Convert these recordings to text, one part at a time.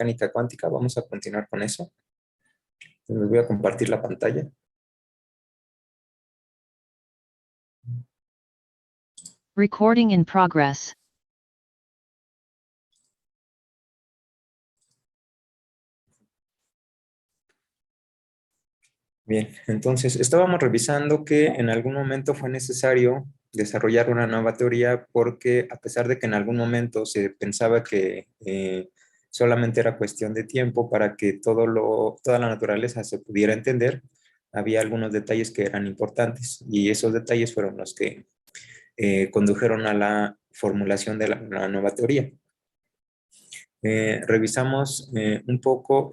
mecánica cuántica. Vamos a continuar con eso. Les voy a compartir la pantalla. Recording in progress. Bien, entonces estábamos revisando que en algún momento fue necesario desarrollar una nueva teoría porque a pesar de que en algún momento se pensaba que solamente era cuestión de tiempo para que toda la naturaleza se pudiera entender, había algunos detalles que eran importantes y esos detalles fueron los que condujeron a la formulación de la nueva teoría. Revisamos un poco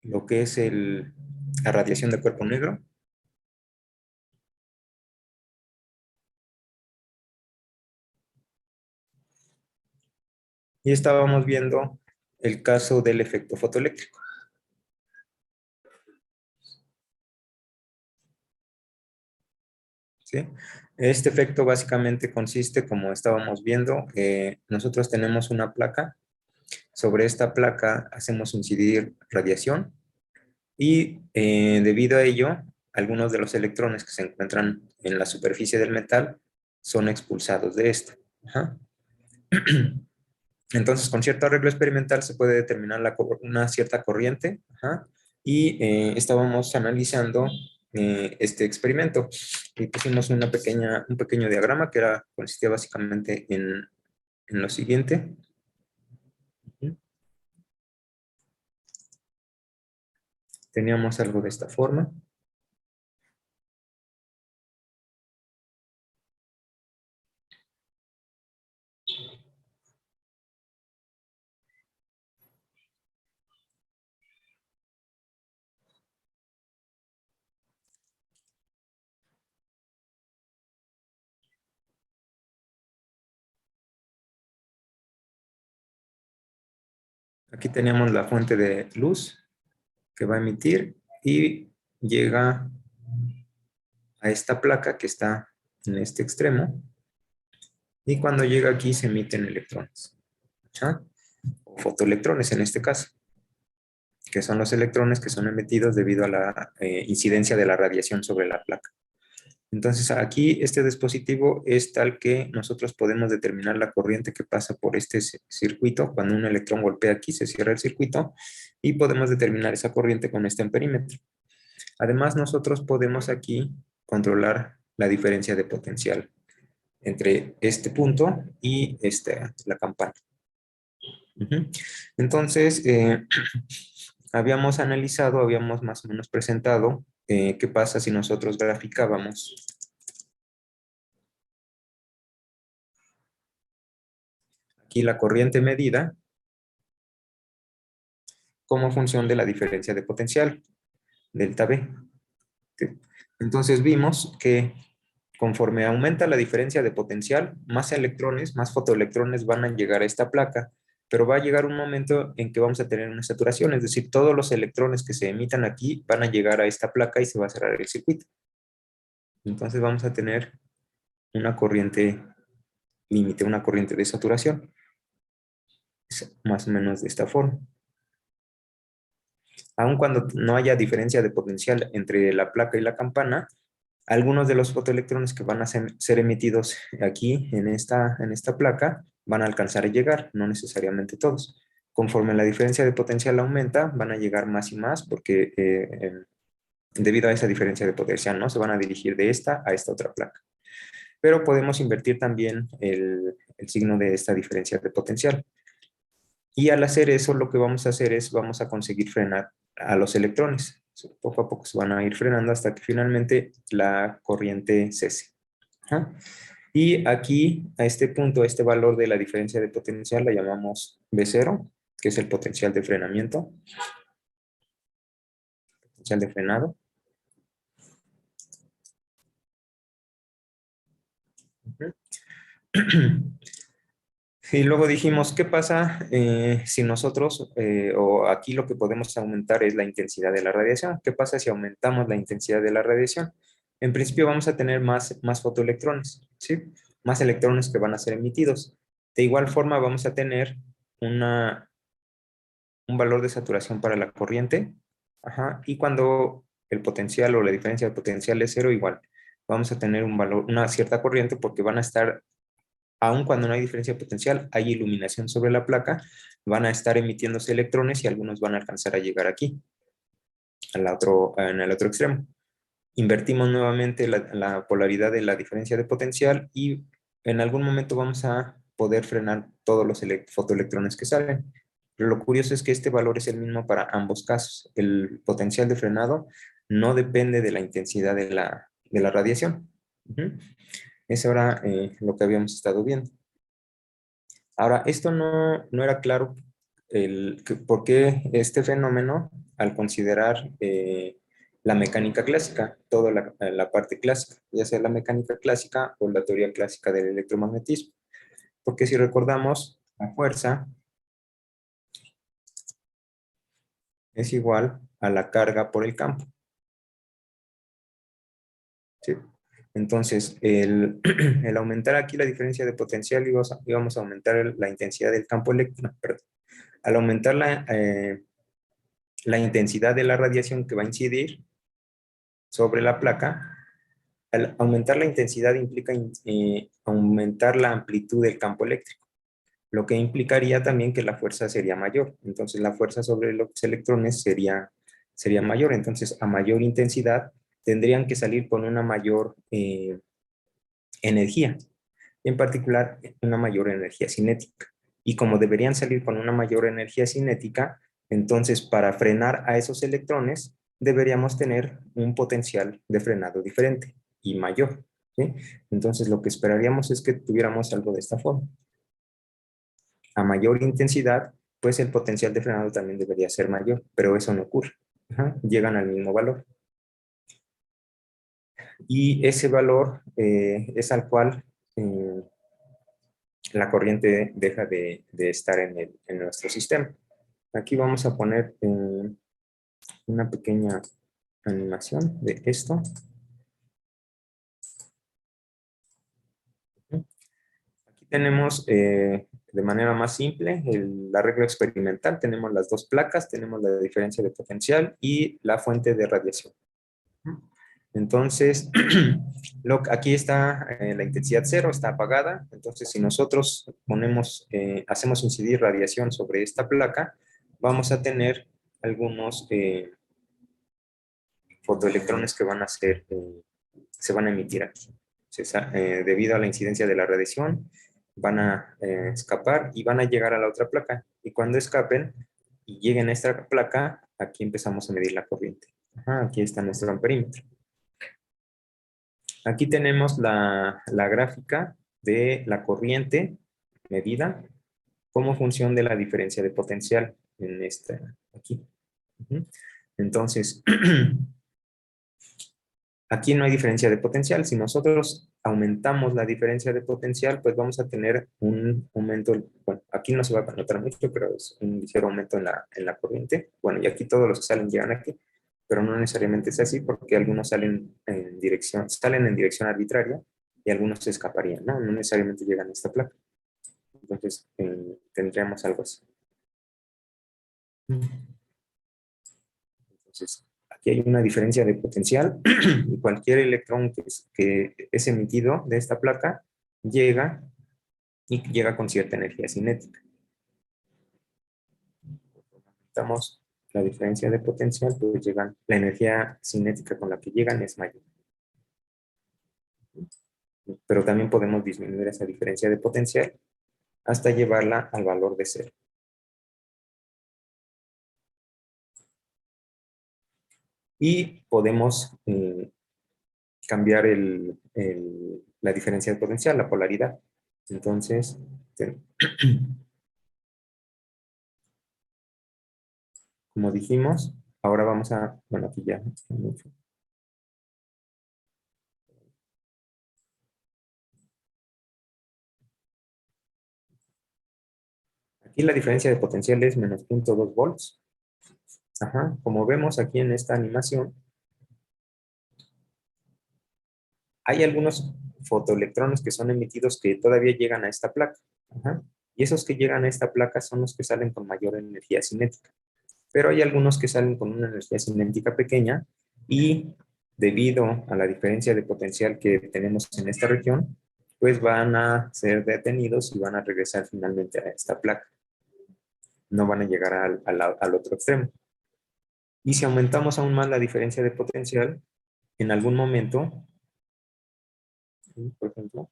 lo que es la radiación de cuerpo negro. Y estábamos viendo el caso del efecto fotoeléctrico. ¿Sí? Este efecto básicamente consiste, como estábamos viendo, nosotros tenemos una placa. Sobre esta placa hacemos incidir radiación y debido a ello, algunos de los electrones que se encuentran en la superficie del metal son expulsados de esta. Ajá. Entonces, con cierto arreglo experimental se puede determinar una cierta corriente. Ajá, y estábamos analizando este experimento y pusimos un pequeño diagrama que consistía básicamente en lo siguiente. Teníamos algo de esta forma. Aquí teníamos la fuente de luz que va a emitir y llega a esta placa que está en este extremo. Y cuando llega aquí se emiten electrones. ¿Ah? O fotoelectrones en este caso, que son los electrones que son emitidos debido a la incidencia de la radiación sobre la placa. Entonces aquí este dispositivo es tal que nosotros podemos determinar la corriente que pasa por este circuito. Cuando un electrón golpea aquí se cierra el circuito y podemos determinar esa corriente con este amperímetro. Además nosotros podemos aquí controlar la diferencia de potencial entre este punto y la campana. Entonces, habíamos analizado, habíamos más o menos presentado qué pasa si nosotros graficábamos aquí la corriente medida como función de la diferencia de potencial, delta V. Entonces vimos que conforme aumenta la diferencia de potencial, más electrones, más fotoelectrones van a llegar a esta placa, pero va a llegar un momento en que vamos a tener una saturación, es decir, todos los electrones que se emitan aquí van a llegar a esta placa y se va a cerrar el circuito. Entonces vamos a tener una corriente límite, una corriente de saturación. Es más o menos de esta forma. Aun cuando no haya diferencia de potencial entre la placa y la campana, algunos de los fotoelectrones que van a ser emitidos aquí en esta placa van a alcanzar a llegar, no necesariamente todos. Conforme la diferencia de potencial aumenta, van a llegar más y más porque debido a esa diferencia de potencial, ¿no? Se van a dirigir de esta a esta otra placa. Pero podemos invertir también el signo de esta diferencia de potencial. Y al hacer eso, lo que vamos a hacer es, vamos a conseguir frenar a los electrones. Poco a poco se van a ir frenando hasta que finalmente la corriente cese. Ajá. Y aquí, a este punto, este valor de la diferencia de potencial la llamamos V0, que es el potencial de frenamiento. Potencial de frenado. Y luego dijimos, ¿qué pasa si nosotros, o aquí lo que podemos aumentar es la intensidad de la radiación? ¿Qué pasa si aumentamos la intensidad de la radiación? En principio vamos a tener más fotoelectrones, ¿sí? Más electrones que van a ser emitidos. De igual forma vamos a tener una un valor de saturación para la corriente. Y cuando el potencial o la diferencia de potencial es cero, igual vamos a tener un valor, una cierta corriente, porque van a estar, aun cuando no hay diferencia de potencial, hay iluminación sobre la placa, van a estar emitiéndose electrones y algunos van a alcanzar a llegar aquí, en el otro extremo. Invertimos nuevamente la polaridad de la diferencia de potencial y en algún momento vamos a poder frenar todos los fotoelectrones que salen. Pero lo curioso es que este valor es el mismo para ambos casos. El potencial de frenado no depende de la intensidad de la radiación. Es ahora lo que habíamos estado viendo. Ahora, esto no era claro por qué este fenómeno, al considerar la mecánica clásica, toda la parte clásica, ya sea la mecánica clásica o la teoría clásica del electromagnetismo. Porque si recordamos, la fuerza es igual a la carga por el campo. ¿Sí? Entonces, el aumentar aquí la diferencia de potencial, íbamos a aumentar la intensidad del campo eléctrico, perdón. Al aumentar la intensidad de la radiación que va a incidir sobre la placa, al aumentar la intensidad implica aumentar la amplitud del campo eléctrico, lo que implicaría también que la fuerza sería mayor. Entonces la fuerza sobre los electrones sería mayor. Entonces, a mayor intensidad tendrían que salir con una mayor energía, en particular una mayor energía cinética. Y como deberían salir con una mayor energía cinética, entonces para frenar a esos electrones deberíamos tener un potencial de frenado diferente y mayor. ¿Sí? Entonces lo que esperaríamos es que tuviéramos algo de esta forma. A mayor intensidad, pues el potencial de frenado también debería ser mayor, pero eso no ocurre. Llegan al mismo valor. Y ese valor es al cual la corriente deja de estar en nuestro sistema. Aquí vamos a poner una pequeña animación de esto. Aquí tenemos de manera más simple el arreglo experimental. Tenemos las dos placas, tenemos la diferencia de potencial y la fuente de radiación. Entonces, aquí está la intensidad cero, está apagada. Entonces, si nosotros hacemos incidir radiación sobre esta placa, vamos a tener algunos fotoelectrones que se van a emitir aquí. Debido a la incidencia de la radiación, van a escapar y van a llegar a la otra placa. Y cuando escapen y lleguen a esta placa, aquí empezamos a medir la corriente. Aquí está nuestro amperímetro. Aquí tenemos la gráfica de la corriente medida como función de la diferencia de potencial en aquí. Entonces, aquí no hay diferencia de potencial. Si nosotros aumentamos la diferencia de potencial, pues vamos a tener un aumento, bueno, aquí no se va a notar mucho, pero es un ligero aumento en la corriente. Bueno, y aquí todos los que salen llegan aquí, pero no necesariamente es así, porque algunos salen en dirección arbitraria y algunos se escaparían, ¿no? No necesariamente llegan a esta placa. Entonces, tendríamos algo así. Entonces, aquí hay una diferencia de potencial y cualquier electrón que es emitido de esta placa llega con cierta energía cinética. Aumentamos la diferencia de potencial, pues la energía cinética con la que llegan es mayor. Pero también podemos disminuir esa diferencia de potencial hasta llevarla al valor de cero. Y podemos cambiar la diferencia de potencial, la polaridad. Entonces, como dijimos, ahora vamos a, bueno, aquí ya mucho. Aquí la diferencia de potencial es menos 0.2 volts. Como vemos aquí en esta animación, hay algunos fotoelectrones que son emitidos que todavía llegan a esta placa. Y esos que llegan a esta placa son los que salen con mayor energía cinética. pero hay algunos que salen con una energía cinética pequeña y debido a la diferencia de potencial que tenemos en esta región, pues van a ser detenidos y van a regresar finalmente a esta placa. No van a llegar al otro extremo. Y si aumentamos aún más la diferencia de potencial, en algún momento, por ejemplo,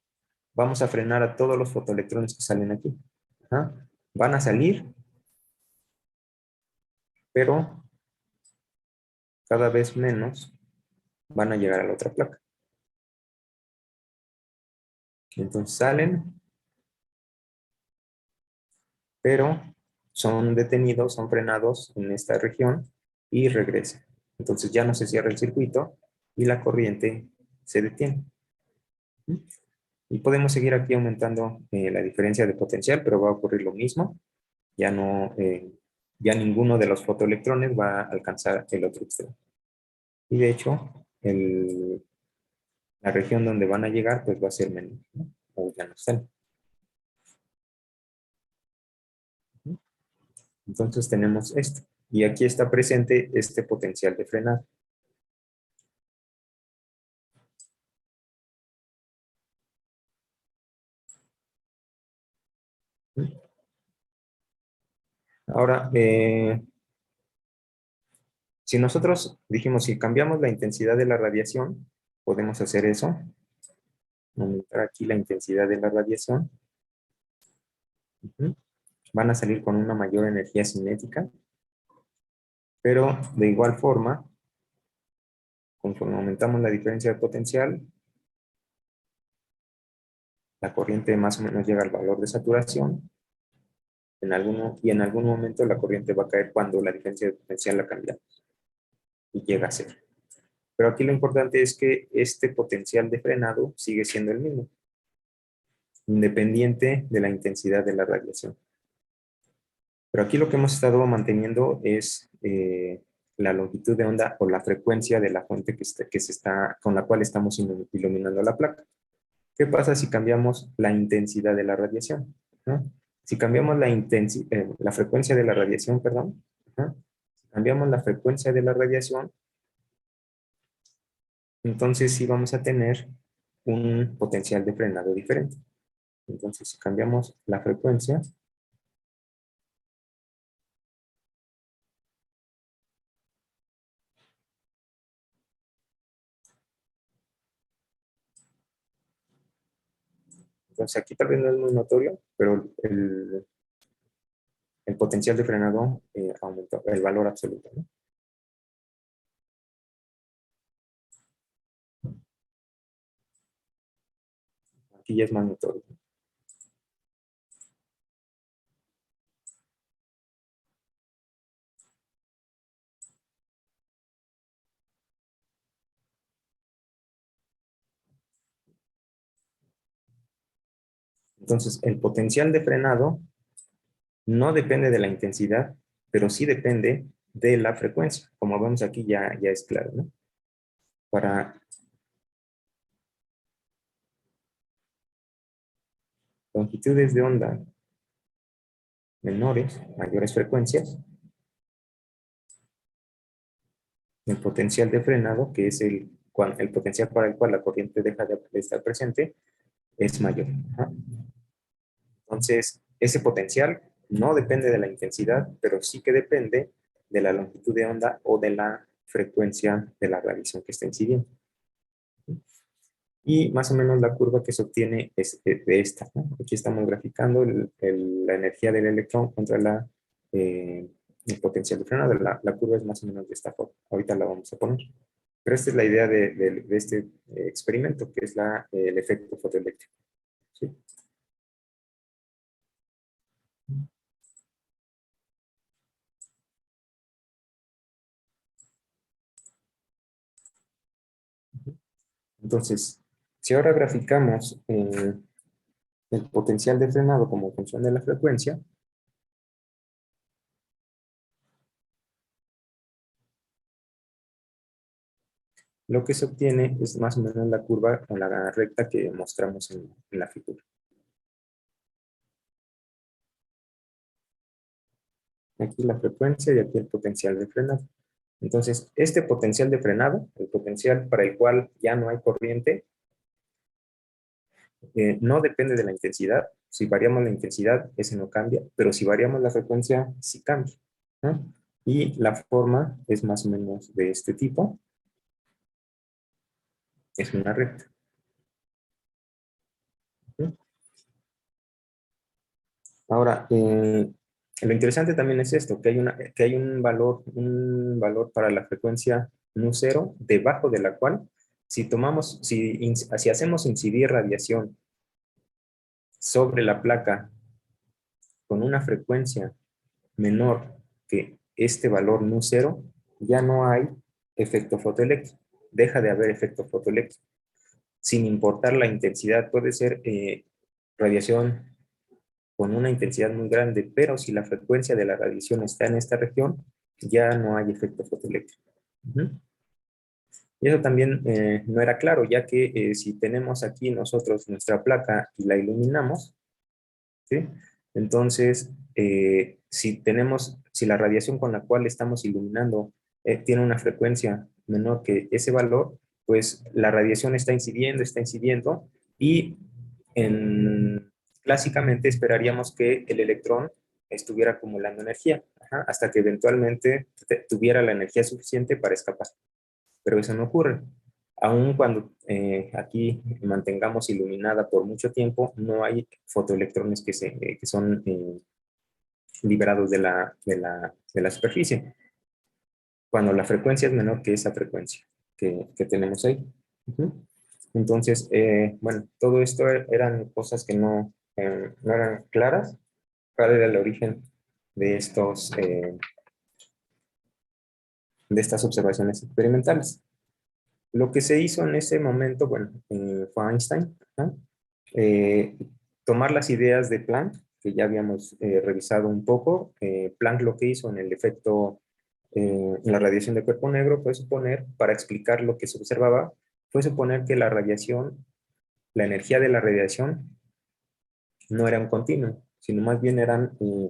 vamos a frenar a todos los fotoelectrones que salen aquí. Ajá. Van a salir, pero cada vez menos van a llegar a la otra placa. Entonces salen, pero son detenidos, son frenados en esta región y regresan. Entonces ya no se cierra el circuito y la corriente se detiene. Y podemos seguir aquí aumentando la diferencia de potencial, pero va a ocurrir lo mismo. Ya no, ya ninguno de los fotoelectrones va a alcanzar el otro extremo. Y de hecho, la región donde van a llegar, pues va a ser menor, ¿no? O ya no están. Entonces tenemos esto. Y aquí está presente este potencial de frenado. Ahora, si nosotros dijimos, si cambiamos la intensidad de la radiación, podemos hacer eso. Aumentar aquí la intensidad de la radiación. Van a salir con una mayor energía cinética. Pero de igual forma, conforme aumentamos la diferencia de potencial, la corriente más o menos llega al valor de saturación. Y en algún momento la corriente va a caer cuando la diferencia de potencial la cambiamos. Y llega a cero. Pero aquí lo importante es que este potencial de frenado sigue siendo el mismo, independiente de la intensidad de la radiación. Pero aquí lo que hemos estado manteniendo es la longitud de onda o la frecuencia de la fuente con la cual estamos iluminando la placa. ¿Qué pasa si cambiamos la intensidad de la radiación? ¿No? Si cambiamos la frecuencia de la radiación, perdón, ¿no? Si cambiamos la frecuencia de la radiación, entonces sí vamos a tener un potencial de frenado diferente. Entonces, si cambiamos la frecuencia, entonces aquí tal vez no es muy notorio, pero el potencial de frenado aumentó, el valor absoluto, ¿no? Aquí ya es más notorio. Entonces, el potencial de frenado no depende de la intensidad, pero sí depende de la frecuencia. Como vemos aquí ya es claro, ¿no? Para longitudes de onda menores, mayores frecuencias, el potencial de frenado, que es el potencial para el cual la corriente deja de estar presente, es mayor. Ajá. Entonces, ese potencial no depende de la intensidad, pero sí que depende de la longitud de onda o de la frecuencia de la radiación que está incidiendo. Y más o menos la curva que se obtiene es de esta, ¿no? Aquí estamos graficando la energía del electrón contra el potencial de frenado. La curva es más o menos de esta forma. Ahorita la vamos a poner. Pero esta es la idea de este experimento, que es el efecto fotoeléctrico. ¿Sí? Entonces, si ahora graficamos el potencial de frenado como función de la frecuencia, lo que se obtiene es más o menos la curva con la recta que mostramos en la figura. Aquí la frecuencia y aquí el potencial de frenado. Entonces, este potencial de frenado, el potencial para el cual ya no hay corriente, no depende de la intensidad. Si variamos la intensidad, ese no cambia, pero si variamos la frecuencia, sí cambia, ¿no? Y la forma es más o menos de este tipo. Es una recta. ¿Sí? Ahora, lo interesante también es esto, que hay un valor para la frecuencia nu0, debajo de la cual, si hacemos incidir radiación sobre la placa con una frecuencia menor que este valor nu0, ya no hay efecto fotoeléctrico. Deja de haber efecto fotoeléctrico. Sin importar la intensidad, puede ser radiación con una intensidad muy grande, pero si la frecuencia de la radiación está en esta región, ya no hay efecto fotoeléctrico. Y eso también no era claro, ya que si tenemos aquí nosotros nuestra placa y la iluminamos, ¿sí? Entonces, si la radiación con la cual estamos iluminando tiene una frecuencia menor que ese valor, pues la radiación está incidiendo, y clásicamente esperaríamos que el electrón estuviera acumulando energía, hasta que eventualmente tuviera la energía suficiente para escapar. Pero eso no ocurre. Aun cuando aquí mantengamos iluminada por mucho tiempo, no hay fotoelectrones que son liberados de la superficie, cuando la frecuencia es menor que esa frecuencia que tenemos ahí. Entonces, bueno, todo esto eran cosas que no eran claras. ¿Cuál era el origen de de estas observaciones experimentales? Lo que se hizo en ese momento, bueno, fue Einstein, ¿no? Eh, tomar las ideas de Planck, que ya habíamos revisado un poco. Planck lo que hizo en el efecto, en la radiación de cuerpo negro, fue suponer, para explicar lo que se observaba, fue suponer que la radiación, la energía de la radiación no era un continuo, sino más bien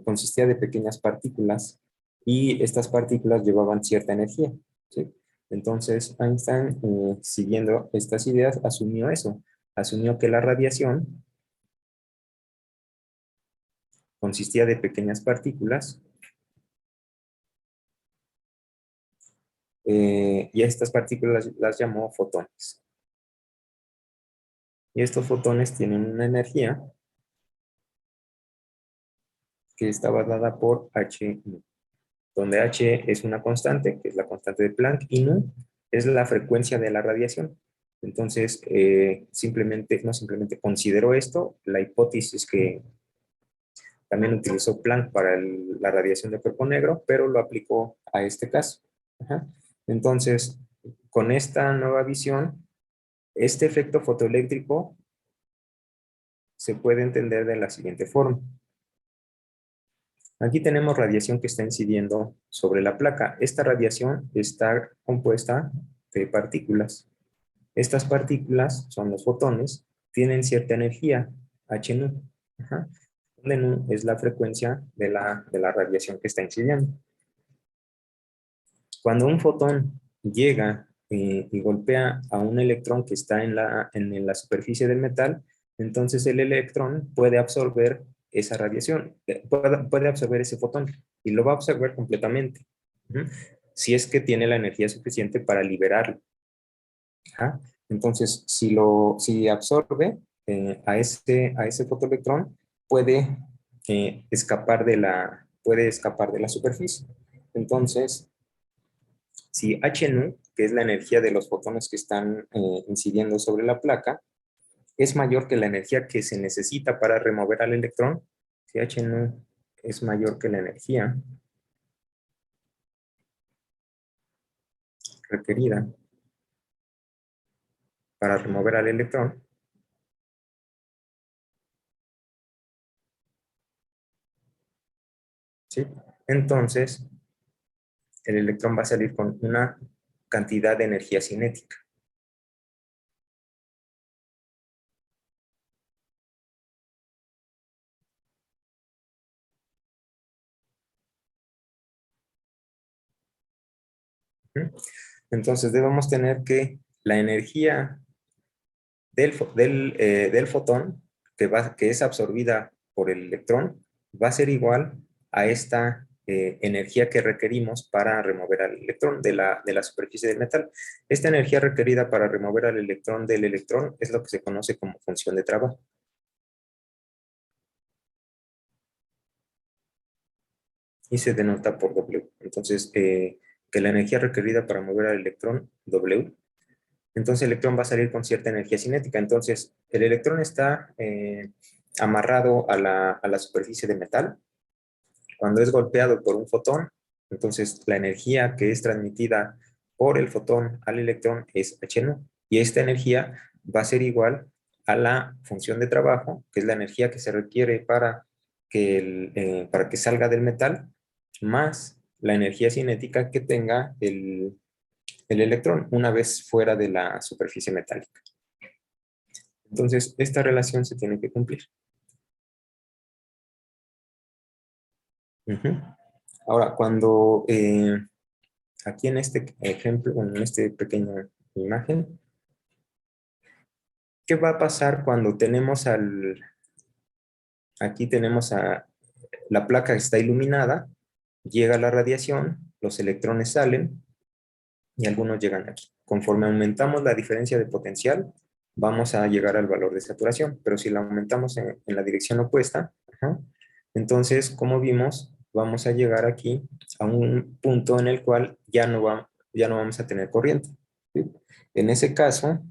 consistía de pequeñas partículas, y estas partículas llevaban cierta energía, ¿sí? Entonces Einstein, siguiendo estas ideas, asumió eso, asumió que la radiación consistía de pequeñas partículas, y a estas partículas las llamó fotones. Y estos fotones tienen una energía que estaba dada por h, donde h es una constante, que es la constante de Planck, y nu es la frecuencia de la radiación. Entonces, no simplemente consideró esto, la hipótesis que también utilizó Planck para la radiación de cuerpo negro, pero lo aplicó a este caso. Ajá. Entonces, con esta nueva visión, este efecto fotoeléctrico se puede entender de la siguiente forma. Aquí tenemos radiación que está incidiendo sobre la placa. Esta radiación está compuesta de partículas. Estas partículas son los fotones, tienen cierta energía, h nu, donde nu es la frecuencia de la radiación que está incidiendo. Cuando un fotón llega y golpea a un electrón que está en la superficie del metal, entonces el electrón puede absorber esa radiación, puede absorber ese fotón, y lo va a absorber completamente, si es que tiene la energía suficiente para liberarlo. Ajá. Entonces, si absorbe a ese fotoelectrón, puede escapar de la superficie. Entonces, si H nu, que es la energía de los fotones que están incidiendo sobre la placa, es mayor que la energía que se necesita para remover al electrón, si H nu es mayor que la energía requerida para remover al electrón, ¿sí? Entonces el electrón va a salir con una cantidad de energía cinética. Entonces debemos tener que la energía del fotón que es absorbida por el electrón va a ser igual a esta energía que requerimos para remover al electrón de la superficie del metal. Esta energía requerida para remover al electrón del electrón es lo que se conoce como función de trabajo. Y se denota por W. Entonces, que la energía requerida para mover al electrón, W, entonces el electrón va a salir con cierta energía cinética. Entonces, el electrón está amarrado a la superficie de metal. Cuando es golpeado por un fotón, entonces la energía que es transmitida por el fotón al electrón es h0. Y esta energía va a ser igual a la función de trabajo, que es la energía que se requiere para que salga del metal, más la energía cinética que tenga el electrón una vez fuera de la superficie metálica. Entonces, esta relación se tiene que cumplir. Ahora, cuando aquí en este ejemplo, en esta pequeña imagen, ¿qué va a pasar cuando tenemos aquí tenemos la placa que está iluminada, llega la radiación, los electrones salen y algunos llegan aquí. Conforme aumentamos la diferencia de potencial, vamos a llegar al valor de saturación, pero si la aumentamos en la dirección opuesta, entonces, como vimos, vamos a llegar aquí a un punto en el cual ya no vamos a tener corriente. ¿Sí? En ese caso,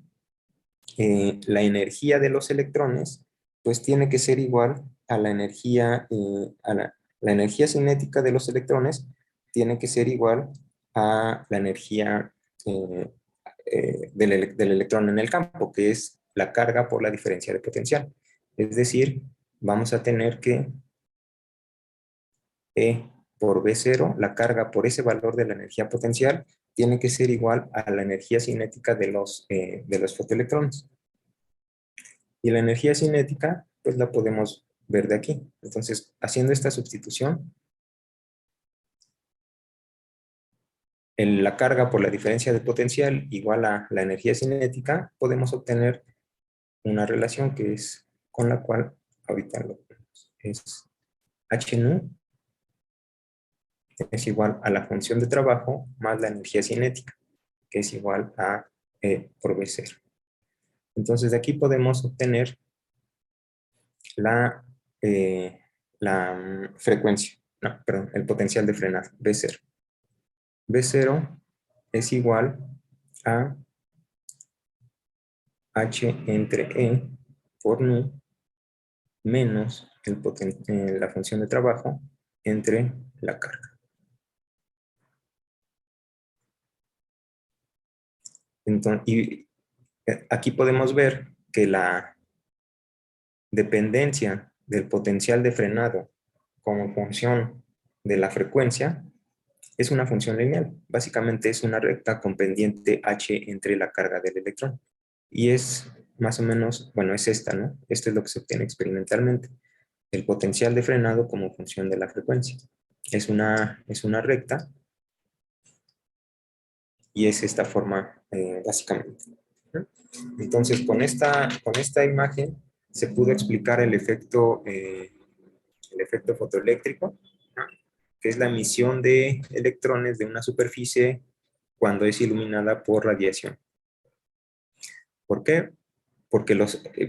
la energía de los electrones, pues tiene que ser igual a la energía, la energía cinética de los electrones tiene que ser igual a la energía del electrón en el campo, que es la carga por la diferencia de potencial. Es decir, vamos a tener que E por B0, la carga por ese valor de la energía potencial, tiene que ser igual a la energía cinética de los fotoelectrones. Y la energía cinética, pues la podemos ver de aquí. Entonces, haciendo esta sustitución, la carga por la diferencia de potencial igual a la energía cinética, podemos obtener una relación que es con la cual ahorita lo tenemos. Es H nu es igual a la función de trabajo más la energía cinética, que es igual a E por B0. Entonces, de aquí podemos obtener la, frecuencia, no, perdón, el potencial de frenado, B0. B0 es igual a H entre E por nu menos la función de trabajo entre la carga. Entonces, y aquí podemos ver que la dependencia del potencial de frenado como función de la frecuencia es una función lineal. Básicamente es una recta con pendiente h entre la carga del electrón. Y es más o menos, bueno, es esta, ¿no? Esto es lo que se obtiene experimentalmente. El potencial de frenado como función de la frecuencia. Es una recta y es esta forma básicamente. Entonces, con esta imagen se pudo explicar el efecto fotoeléctrico, que es la emisión de electrones de una superficie cuando es iluminada por radiación. ¿Por qué? Porque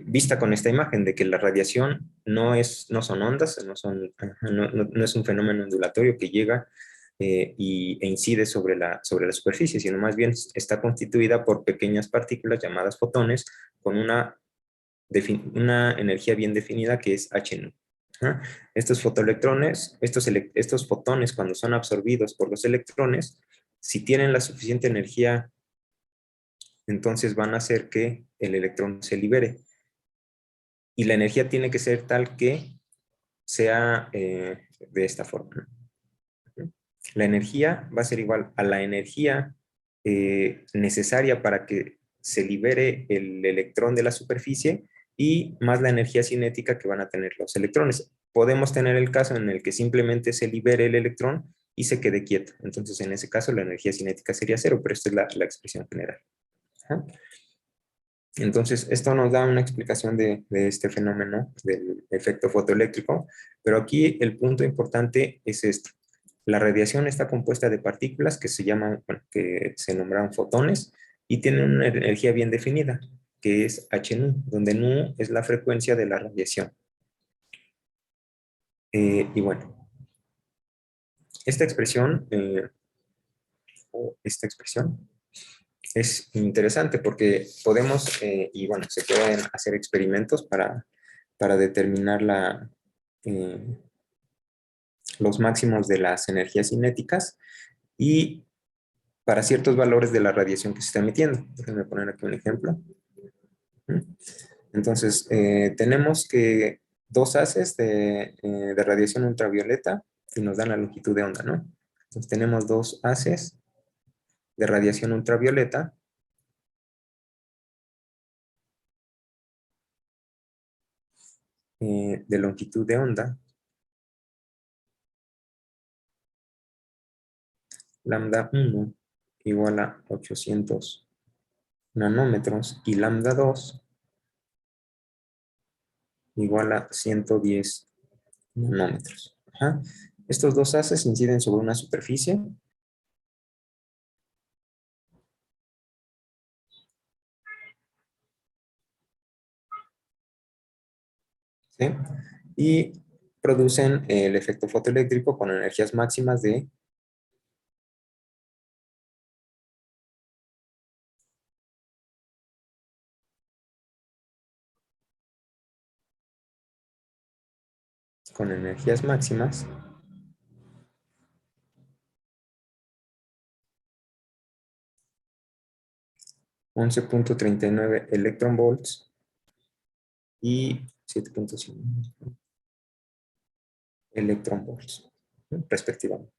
vista con esta imagen de que la radiación no son ondas, no es un fenómeno ondulatorio que llega e incide sobre la superficie, sino más bien está constituida por pequeñas partículas llamadas fotones con una energía bien definida que es h nu. Estos fotoelectrones, estos fotones cuando son absorbidos por los electrones, si tienen la suficiente energía, entonces van a hacer que el electrón se libere. Y la energía tiene que ser tal que sea de esta forma. La energía va a ser igual a la energía necesaria para que se libere el electrón de la superficie y más la energía cinética que van a tener los electrones. Podemos tener el caso en el que simplemente se libere el electrón y se quede quieto. Entonces, en ese caso, la energía cinética sería cero, pero esta es la expresión general. Ajá. Entonces, esto nos da una explicación de este fenómeno del efecto fotoeléctrico, pero aquí el punto importante es esto. La radiación está compuesta de partículas que se llaman, bueno, que se nombran fotones y tienen una energía bien definida, que es h nu, donde nu es la frecuencia de la radiación. Y bueno, esta expresión, es interesante porque podemos, y bueno, se pueden hacer experimentos para determinar eh, los máximos de las energías cinéticas y para ciertos valores de la radiación que se está emitiendo. Déjenme poner aquí un ejemplo. Entonces, tenemos que dos haces de radiación ultravioleta y nos dan la longitud de onda, ¿no? Entonces, tenemos dos haces de radiación ultravioleta de longitud de onda, lambda 1 igual a 800 nanómetros y lambda 2 igual a 110 nanómetros. Ajá. Estos dos haces inciden sobre una superficie ¿sí? Y producen el efecto fotoeléctrico con energías máximas de 11.39 electronvolts y 7.5 electronvolts, respectivamente.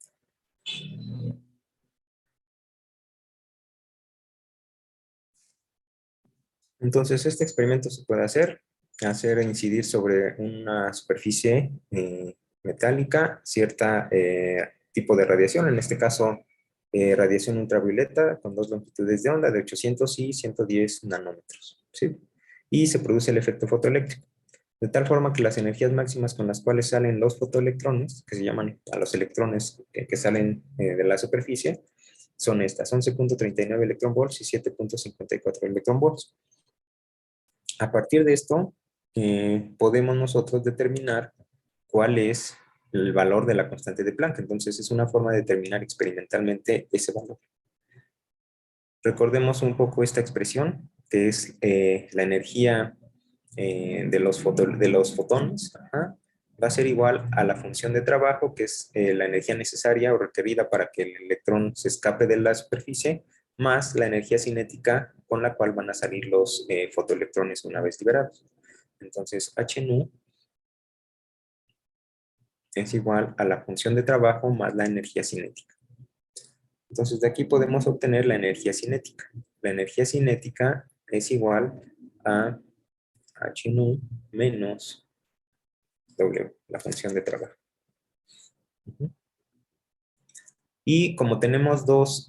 Entonces, este experimento se puede hacer incidir sobre una superficie metálica cierta tipo de radiación, en este caso radiación ultravioleta con dos longitudes de onda de 800 y 110 nanómetros, ¿sí? Y se produce el efecto fotoeléctrico, de tal forma que las energías máximas con las cuales salen los fotoelectrones, que se llaman a los electrones que salen de la superficie, son estas, 11.39 electronvolts y 7.54 electronvolts. A partir de esto, podemos nosotros determinar cuál es el valor de la constante de Planck. Entonces, es una forma de determinar experimentalmente ese valor. Recordemos un poco esta expresión, que es la energía de los fotones. Ajá, va a ser igual a la función de trabajo, que es la energía necesaria o requerida para que el electrón se escape de la superficie, más la energía cinética con la cual van a salir los fotoelectrones una vez liberados. Entonces, H nu es igual a la función de trabajo más la energía cinética. Entonces, de aquí podemos obtener la energía cinética. La energía cinética es igual a H nu menos W, la función de trabajo. Y como tenemos dos,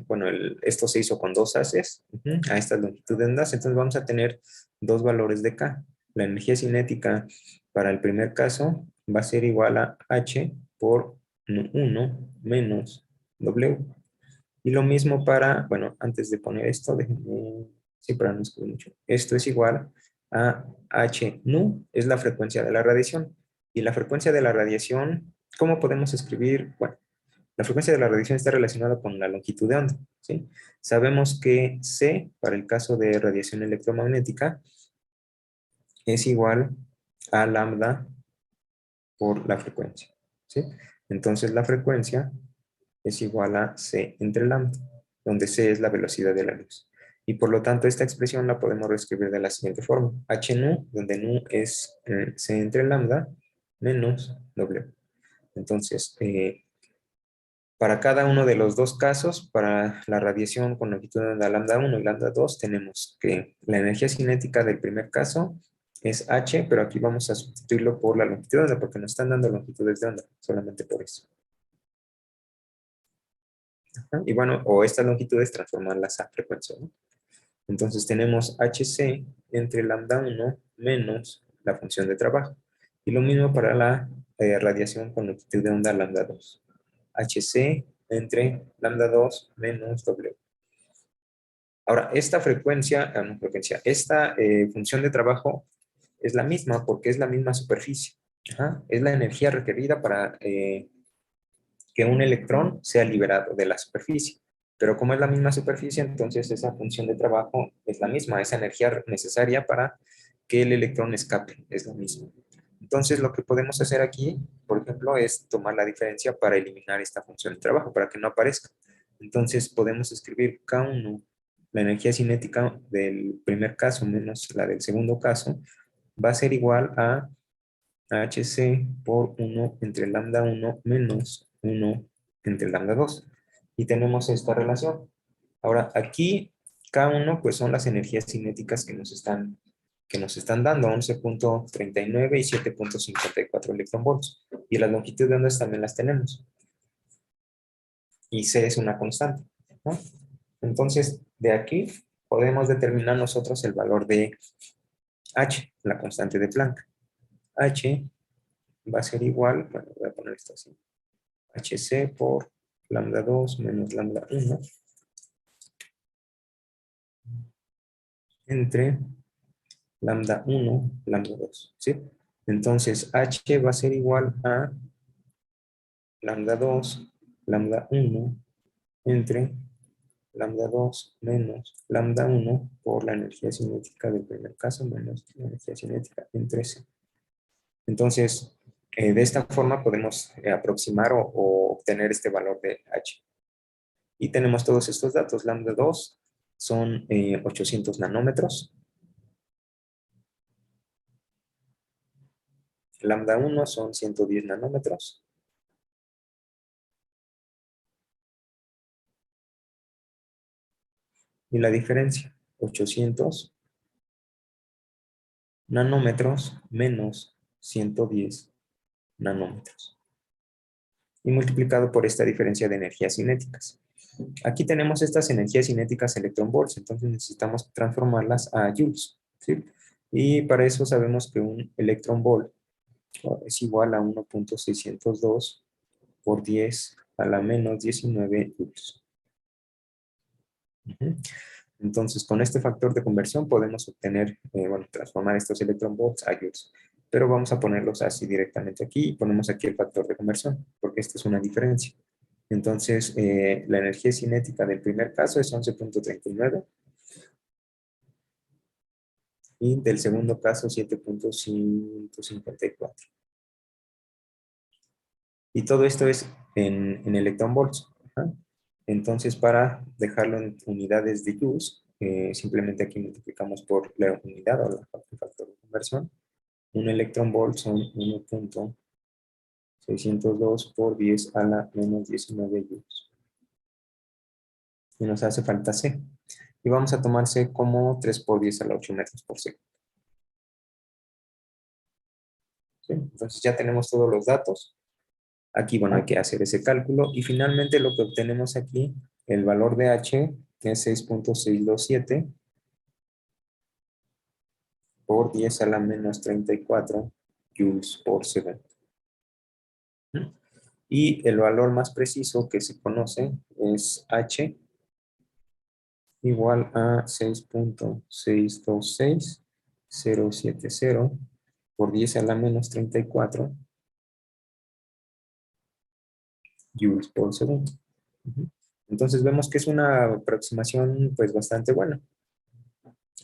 bueno, esto se hizo con dos haces a esta longitud de ondas, entonces vamos a tener dos valores de K. La energía cinética para el primer caso va a ser igual a H por 1 menos W. Y lo mismo para, bueno, antes de poner esto, déjenme, sí, para no escribir mucho. Esto es igual a H nu, es la frecuencia de la radiación. Y la frecuencia de la radiación, ¿cómo podemos escribir? Bueno, la frecuencia de la radiación está relacionada con la longitud de onda, ¿sí? Sabemos que C, para el caso de radiación electromagnética, es igual a lambda por la frecuencia, ¿sí? Entonces la frecuencia es igual a C entre lambda, donde C es la velocidad de la luz. Y por lo tanto esta expresión la podemos reescribir de la siguiente forma. H nu, donde nu es C entre lambda, menos W. Entonces, para cada uno de los dos casos, para la radiación con longitud de onda lambda 1 y lambda 2, tenemos que la energía cinética del primer caso es H, pero aquí vamos a sustituirlo por la longitud de onda, porque nos están dando longitudes de onda, solamente por eso. Ajá. Y bueno, o estas longitudes transformarlas a frecuencia, ¿no? Entonces tenemos HC entre lambda 1 menos la función de trabajo. Y lo mismo para la radiación con longitud de onda lambda 2. HC entre lambda 2 menos W. Ahora, esta frecuencia, no frecuencia, esta función de trabajo es la misma porque es la misma superficie. Ajá. Es la energía requerida para que un electrón sea liberado de la superficie. Pero como es la misma superficie, entonces esa función de trabajo es la misma, esa energía necesaria para que el electrón escape es la misma. Entonces lo que podemos hacer aquí, por ejemplo, es tomar la diferencia para eliminar esta función de trabajo, para que no aparezca. Entonces podemos escribir K1, la energía cinética del primer caso menos la del segundo caso, va a ser igual a HC por 1 entre lambda 1 menos 1 entre lambda 2. Y tenemos esta relación. Ahora, aquí K1 pues son las energías cinéticas que nos están dando 11.39 y 7.54 electronvolts. Y la longitud de ondas también las tenemos. Y C es una constante, ¿no? Entonces, de aquí podemos determinar nosotros el valor de H, la constante de Planck. H va a ser igual, bueno, voy a poner esto así, HC por lambda 2 menos lambda 1 entre lambda 1, lambda 2, ¿sí? Entonces, H va a ser igual a lambda 2, lambda 1 entre lambda 2 menos lambda 1 por la energía cinética del primer caso menos la energía cinética entre C. Entonces, de esta forma podemos aproximar o obtener este valor de H. Y tenemos todos estos datos. Lambda 2 son 800 nanómetros. Lambda 1 son 110 nanómetros. Y la diferencia, 800 nanómetros menos 110 nanómetros. Y multiplicado por esta diferencia de energías cinéticas. Aquí tenemos estas energías cinéticas electronvolts, entonces necesitamos transformarlas a joules, ¿sí? Y para eso sabemos que un electronvolt es igual a 1.602 por 10 a la menos 19 joules. Entonces, con este factor de conversión podemos obtener, bueno, transformar estos electronvolts a joules. Pero vamos a ponerlos así directamente aquí y ponemos aquí el factor de conversión, porque esta es una diferencia. Entonces, la energía cinética del primer caso es 11.39 y del segundo caso 7.154. Y todo esto es en electronvolts. Ajá. Entonces, para dejarlo en unidades de joules, simplemente aquí multiplicamos por la unidad o el factor de conversión. Un electronvolt son 1.602 por 10 a la menos 19 joules. Y nos hace falta C. Y vamos a tomar C como 3 por 10 a la 8 metros por segundo. ¿Sí? Entonces ya tenemos todos los datos. Aquí, bueno, hay que hacer ese cálculo. Y finalmente lo que obtenemos aquí, el valor de H es 6.627 por 10 a la menos 34 joules por segundo. Y el valor más preciso que se conoce es H igual a 6.626070 por 10 a la menos 34 joules por segundo. Entonces vemos que es una aproximación pues bastante buena.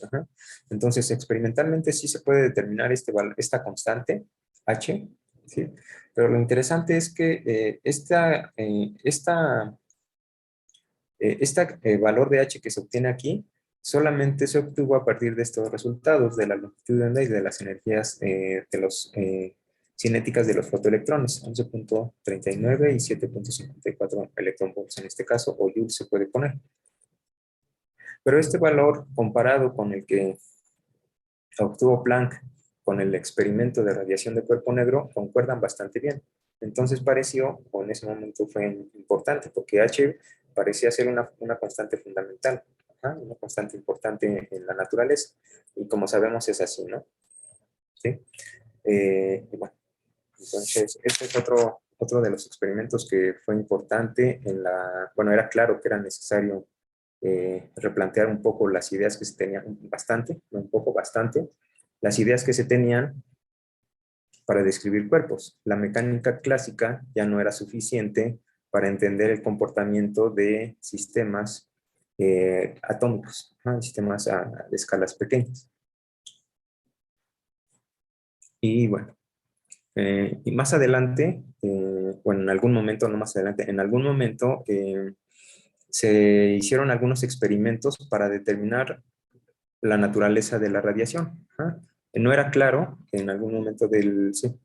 Ajá. Entonces experimentalmente sí se puede determinar esta constante H, ¿sí? Pero lo interesante es que este valor de H que se obtiene aquí solamente se obtuvo a partir de estos resultados de la longitud de onda y de las energías cinéticas de los fotoelectrones, 11.39 y 7.54 electronvolts en este caso, o joules se puede poner. Pero este valor comparado con el que obtuvo Planck con el experimento de radiación de cuerpo negro concuerdan bastante bien. Entonces pareció, o en ese momento fue importante, porque H parecía ser una constante fundamental, una constante importante en la naturaleza. Y como sabemos es así, ¿no? ¿Sí? Y bueno, entonces, este es otro de los experimentos que fue importante bueno, era claro que era necesario replantear un poco las ideas que se tenían, bastante, no un poco, bastante, las ideas que se tenían para describir cuerpos. La mecánica clásica ya no era suficiente para entender el comportamiento de sistemas atómicos, sistemas de escalas pequeñas. Y bueno, y más adelante, bueno, en algún momento, no más adelante, en algún momento se hicieron algunos experimentos para determinar la naturaleza de la radiación. No era claro en algún momento de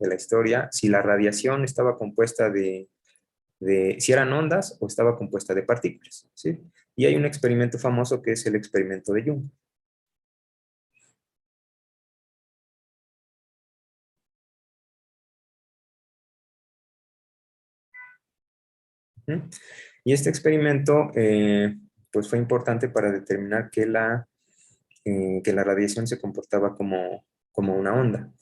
la historia si la radiación estaba compuesta si eran ondas o estaba compuesta de partículas, ¿sí? Y hay un experimento famoso que es el experimento de Jung. Y este experimento pues fue importante para determinar que la radiación se comportaba como una onda.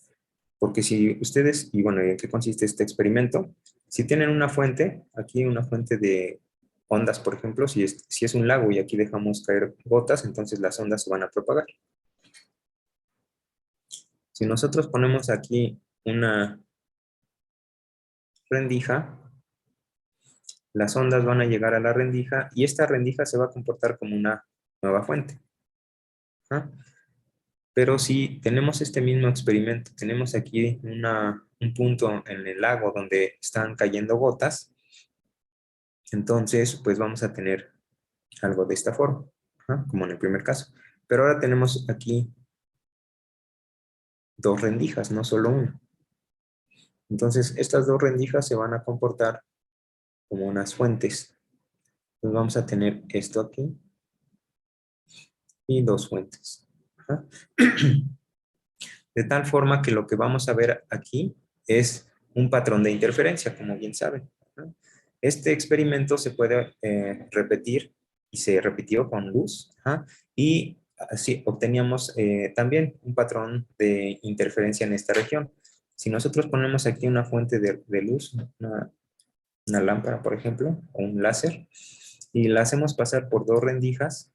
Porque si ustedes, y bueno, ¿en qué consiste este experimento? Si tienen una fuente, aquí una fuente de ondas, por ejemplo, si es un lago y aquí dejamos caer gotas, entonces las ondas se van a propagar. Si nosotros ponemos aquí una rendija, las ondas van a llegar a la rendija y esta rendija se va a comportar como una nueva fuente. ¿Ah? Pero si tenemos este mismo experimento, tenemos aquí un punto en el lago donde están cayendo gotas, entonces pues vamos a tener algo de esta forma, como en el primer caso. Pero ahora tenemos aquí dos rendijas, no solo una. Entonces estas dos rendijas se van a comportar como unas fuentes. Entonces vamos a tener esto aquí y dos fuentes. De tal forma que lo que vamos a ver aquí es un patrón de interferencia, como bien saben. Este experimento se puede repetir y se repitió con luz, y así obteníamos también un patrón de interferencia en esta región. Si nosotros ponemos aquí una fuente de luz, una lámpara, por ejemplo, o un láser, y la hacemos pasar por dos rendijas,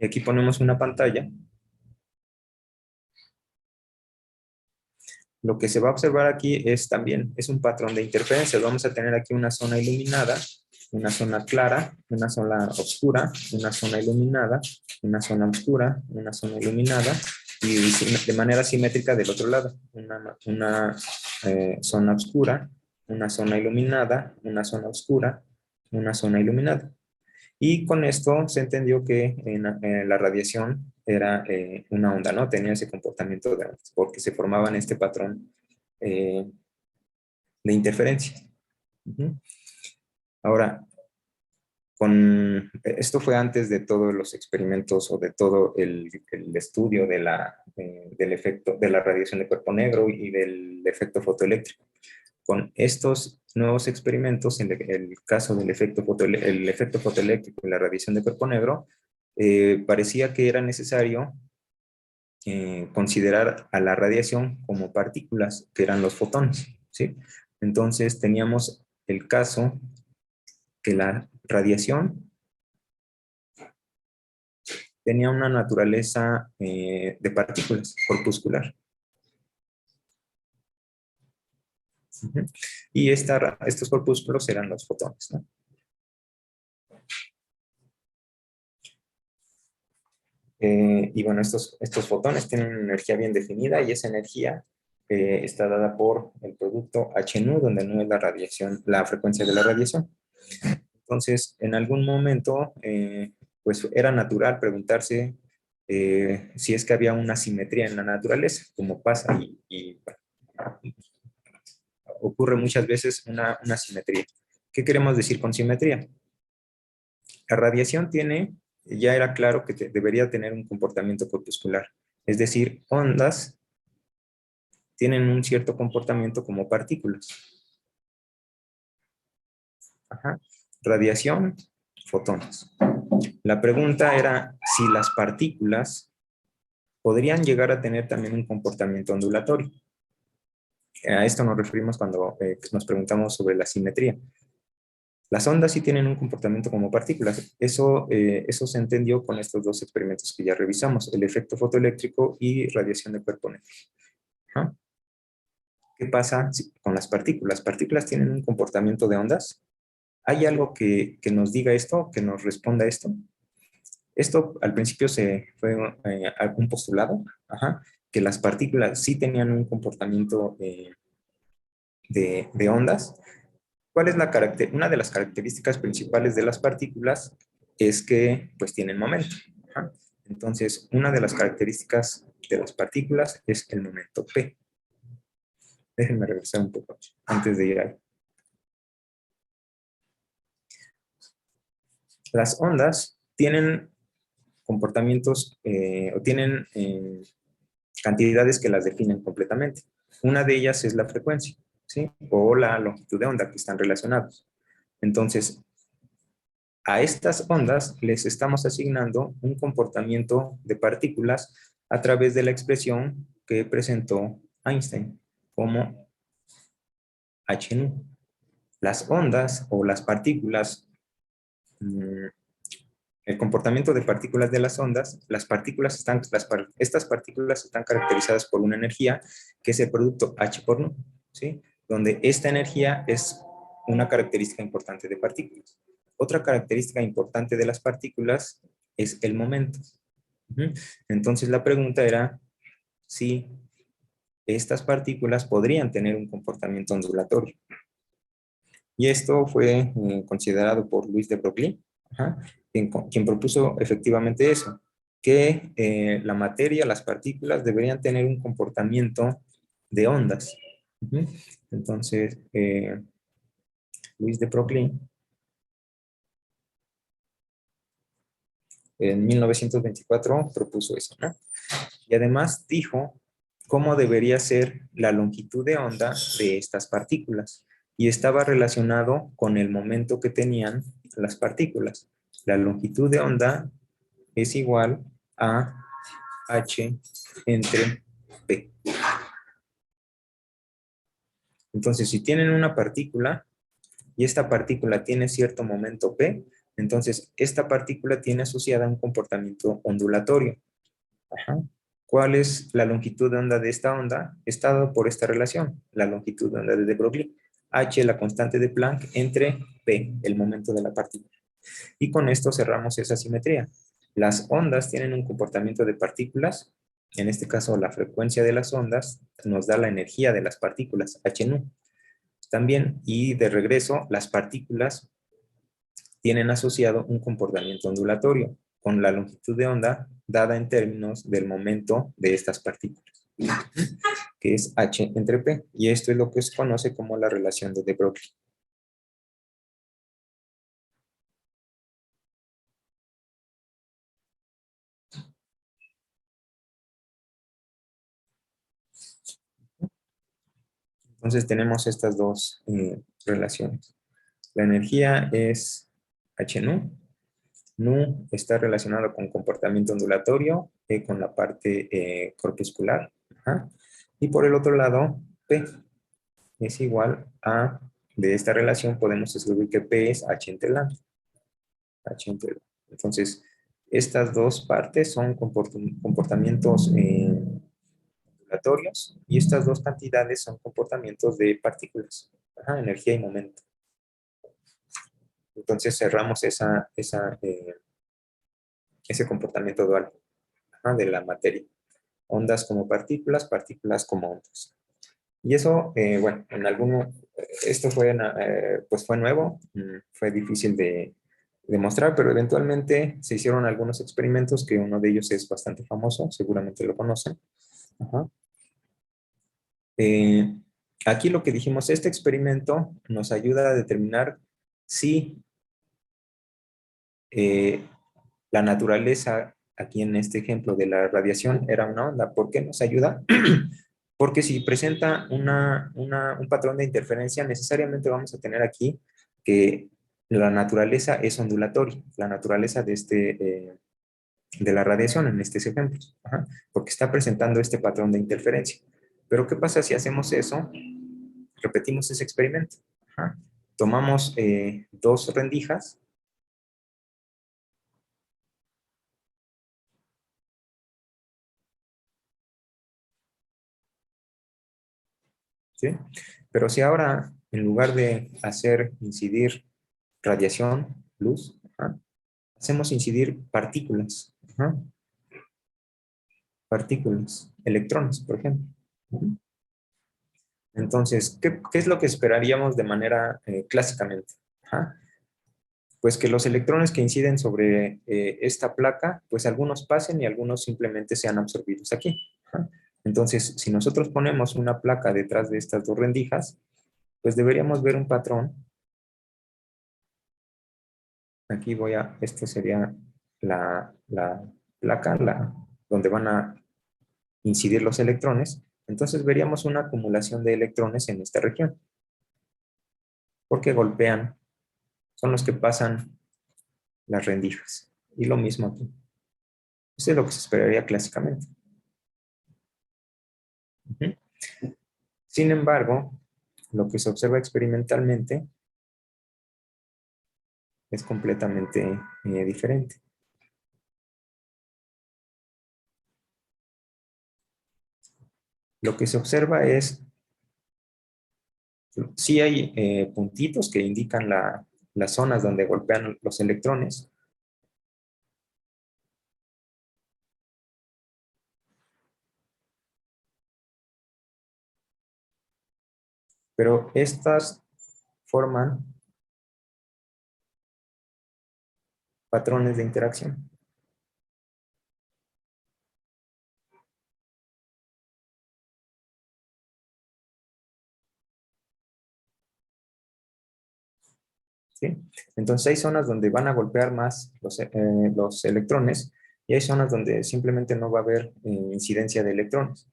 y aquí ponemos una pantalla, lo que se va a observar aquí es un patrón de interferencia. Vamos a tener aquí una zona iluminada, una zona clara, una zona oscura, una zona iluminada, una zona oscura, una zona iluminada, y de manera simétrica del otro lado, una zona oscura, una zona iluminada, una zona oscura, una zona iluminada. Y con esto se entendió que la radiación era una onda, ¿no? Tenía ese comportamiento de ondas, porque se formaban este patrón eh, de interferencia. Ahora, esto fue antes de todos los experimentos o de todo el estudio del efecto de la radiación de cuerpo negro y del efecto fotoeléctrico. Con estos nuevos experimentos, en el caso del el efecto fotoeléctrico y la radiación de cuerpo negro, parecía que era necesario considerar a la radiación como partículas, que eran los fotones, ¿sí? Entonces teníamos el caso que la radiación tenía una naturaleza de partículas, corpuscular. Y estos corpúsculos eran los fotones, ¿no? Y bueno, estos fotones tienen una energía bien definida y esa energía está dada por el producto H nu, donde no es la radiación, la frecuencia de la radiación. Entonces, en algún momento, pues era natural preguntarse si es que había una simetría en la naturaleza, como pasa y ocurre muchas veces una simetría. ¿Qué queremos decir con simetría? La radiación tiene, ya era claro que debería tener un comportamiento corpuscular. Es decir, ondas tienen un cierto comportamiento como partículas. Ajá. Radiación, fotones. La pregunta era si las partículas podrían llegar a tener también un comportamiento ondulatorio. A esto nos referimos cuando nos preguntamos sobre la simetría. Las ondas sí tienen un comportamiento como partículas. Eso se entendió con estos dos experimentos que ya revisamos, el efecto fotoeléctrico y radiación de cuerpo negro. ¿Ah? ¿Qué pasa con las partículas? ¿Las partículas tienen un comportamiento de ondas? ¿Hay algo que nos diga esto, que nos responda esto? Esto al principio fue un postulado, ajá, que las partículas sí tenían un comportamiento de ondas. ¿Cuál es una de las características principales de las partículas? Es que pues tienen momento. Ajá. Entonces, una de las características de las partículas es el momento P. Déjenme regresar un poco antes de ir ahí. Las ondas tienen comportamientos o tienen cantidades que las definen completamente. Una de ellas es la frecuencia, ¿sí? O la longitud de onda, que están relacionados. Entonces, a estas ondas les estamos asignando un comportamiento de partículas a través de la expresión que presentó Einstein como h nu. Las ondas o las partículas, el comportamiento de partículas de las ondas, estas partículas están caracterizadas por una energía que es el producto H por nu, ¿sí? Donde esta energía es una característica importante de partículas. Otra característica importante de las partículas es el momento. Entonces la pregunta era si estas partículas podrían tener un comportamiento ondulatorio. Y esto fue considerado por Louis de Broglie, quien propuso efectivamente eso, que la materia, las partículas deberían tener un comportamiento de ondas. Entonces, Louis de Broglie en 1924 propuso eso, ¿no? Y además dijo cómo debería ser la longitud de onda de estas partículas. Y estaba relacionado con el momento que tenían las partículas. La longitud de onda es igual a h entre p. Entonces, si tienen una partícula y esta partícula tiene cierto momento p, entonces esta partícula tiene asociada un comportamiento ondulatorio. Ajá. ¿Cuál es la longitud de onda de esta onda? Está dado por esta relación, la longitud de onda de Broglie. H, la constante de Planck, entre P, el momento de la partícula. Y con esto cerramos esa simetría. Las ondas tienen un comportamiento de partículas, en este caso la frecuencia de las ondas nos da la energía de las partículas, H nu. También, y de regreso, las partículas tienen asociado un comportamiento ondulatorio con la longitud de onda dada en términos del momento de estas partículas, que es h entre p, y esto es lo que se conoce como la relación de De Broglie. Entonces tenemos estas dos relaciones. La energía es h nu. Nu está relacionado con comportamiento ondulatorio, con la parte corpuscular. Ajá. Y por el otro lado, P es igual a, de esta relación podemos escribir que P es H entre lambda. H entre lambda. Entonces, estas dos partes son comportamientos ondulatorios y estas dos cantidades son comportamientos de partículas. Ajá, energía y momento. Entonces cerramos ese comportamiento dual, ajá, de la materia. Ondas como partículas, partículas como ondas. Y eso, bueno, esto fue, pues fue nuevo, fue difícil de demostrar, pero eventualmente se hicieron algunos experimentos que uno de ellos es bastante famoso, seguramente lo conocen. Ajá. Eh, Aquí lo que dijimos, este experimento nos ayuda a determinar si la naturaleza, aquí en este ejemplo de la radiación, era una onda. ¿Por qué nos ayuda? Porque si presenta un patrón de interferencia, necesariamente vamos a tener aquí que la naturaleza es ondulatoria, la naturaleza de la radiación en estos ejemplos, ajá, porque está presentando este patrón de interferencia. Pero ¿qué pasa si hacemos eso? Repetimos ese experimento. Ajá. Tomamos dos rendijas. ¿Sí? Pero si ahora, en lugar de hacer incidir radiación, luz, ajá, hacemos incidir partículas, ajá, partículas, electrones, por ejemplo. Ujú. Entonces, ¿qué es lo que esperaríamos de manera clásicamente? Ajá. Pues que los electrones que inciden sobre esta placa, pues algunos pasen y algunos simplemente sean absorbidos aquí. Ajá. Entonces, si nosotros ponemos una placa detrás de estas dos rendijas, pues deberíamos ver un patrón. Aquí esto sería la placa, donde van a incidir los electrones. Entonces veríamos una acumulación de electrones en esta región, porque golpean, son los que pasan las rendijas. Y lo mismo aquí. Eso es lo que se esperaría clásicamente. Ujú. Sin embargo, lo que se observa experimentalmente es completamente diferente. Lo que se observa es, sí hay puntitos que indican las zonas donde golpean los electrones, pero estas forman patrones de interacción. ¿Sí? Entonces hay zonas donde van a golpear más los electrones y hay zonas donde simplemente no va a haber incidencia de electrones.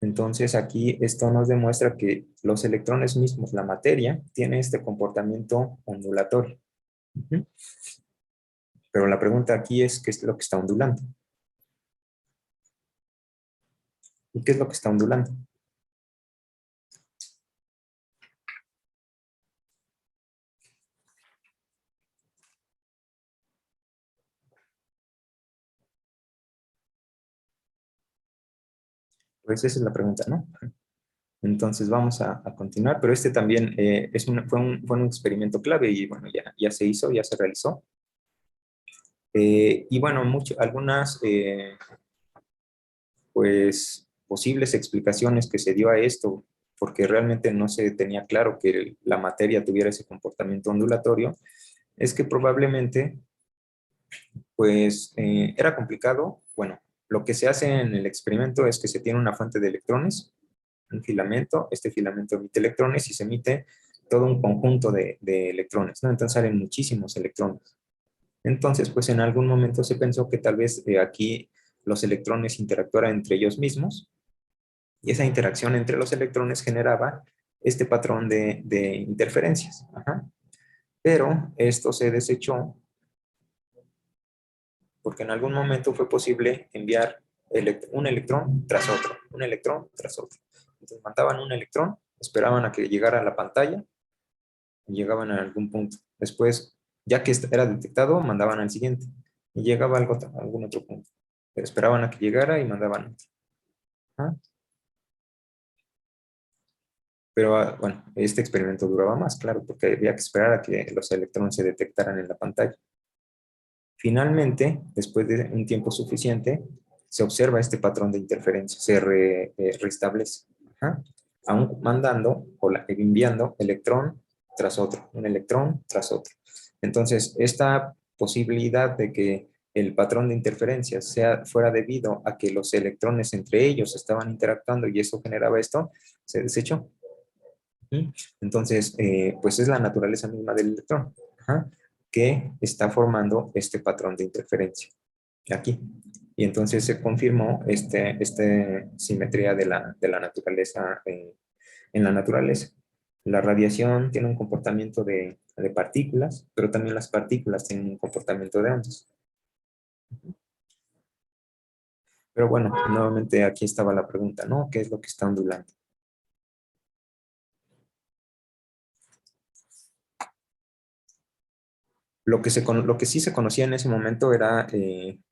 Entonces aquí esto nos demuestra que los electrones mismos, la materia, tiene este comportamiento ondulatorio. Ujú. Pero la pregunta aquí es, ¿qué es lo que está ondulando? ¿Y qué es lo que está ondulando? Pues esa es la pregunta, ¿no? Entonces vamos a continuar, pero este también fue un experimento clave y bueno, ya se hizo, ya se realizó. Y bueno, algunas pues posibles explicaciones que se dio a esto, porque realmente no se tenía claro que la materia tuviera ese comportamiento ondulatorio, es que probablemente pues era complicado. Bueno, lo que se hace en el experimento es que se tiene una fuente de electrones, un filamento, este filamento emite electrones y se emite todo un conjunto de electrones, ¿no? Entonces salen muchísimos electrones. Entonces, pues en algún momento se pensó que tal vez aquí los electrones interactuaran entre ellos mismos y esa interacción entre los electrones generaba este patrón de interferencias. Ajá. Pero esto se desechó porque en algún momento fue posible enviar un electrón tras otro, un electrón tras otro. Entonces mandaban un electrón, esperaban a que llegara a la pantalla y llegaban a algún punto. Después, ya que era detectado, mandaban al siguiente y llegaba a algún otro punto. Pero esperaban a que llegara y mandaban otro. ¿Ah? Pero bueno, este experimento duraba más, claro, porque había que esperar a que los electrones se detectaran en la pantalla. Finalmente, después de un tiempo suficiente, se observa este patrón de interferencia, se restablece, ajá, aún mandando o enviando electrón tras otro, un electrón tras otro. Entonces, esta posibilidad de que el patrón de interferencia fuera debido a que los electrones entre ellos estaban interactuando y eso generaba esto, se desechó. ¿Sí? Entonces, pues es la naturaleza misma del electrón. Ajá. que está formando este patrón de interferencia aquí. Y entonces se confirmó esta simetría de la naturaleza en la naturaleza. La radiación tiene un comportamiento de partículas, pero también las partículas tienen un comportamiento de ondas. Pero bueno, nuevamente aquí estaba la pregunta, ¿no? ¿Qué es lo que está ondulando? Lo que sí se conocía en ese momento era,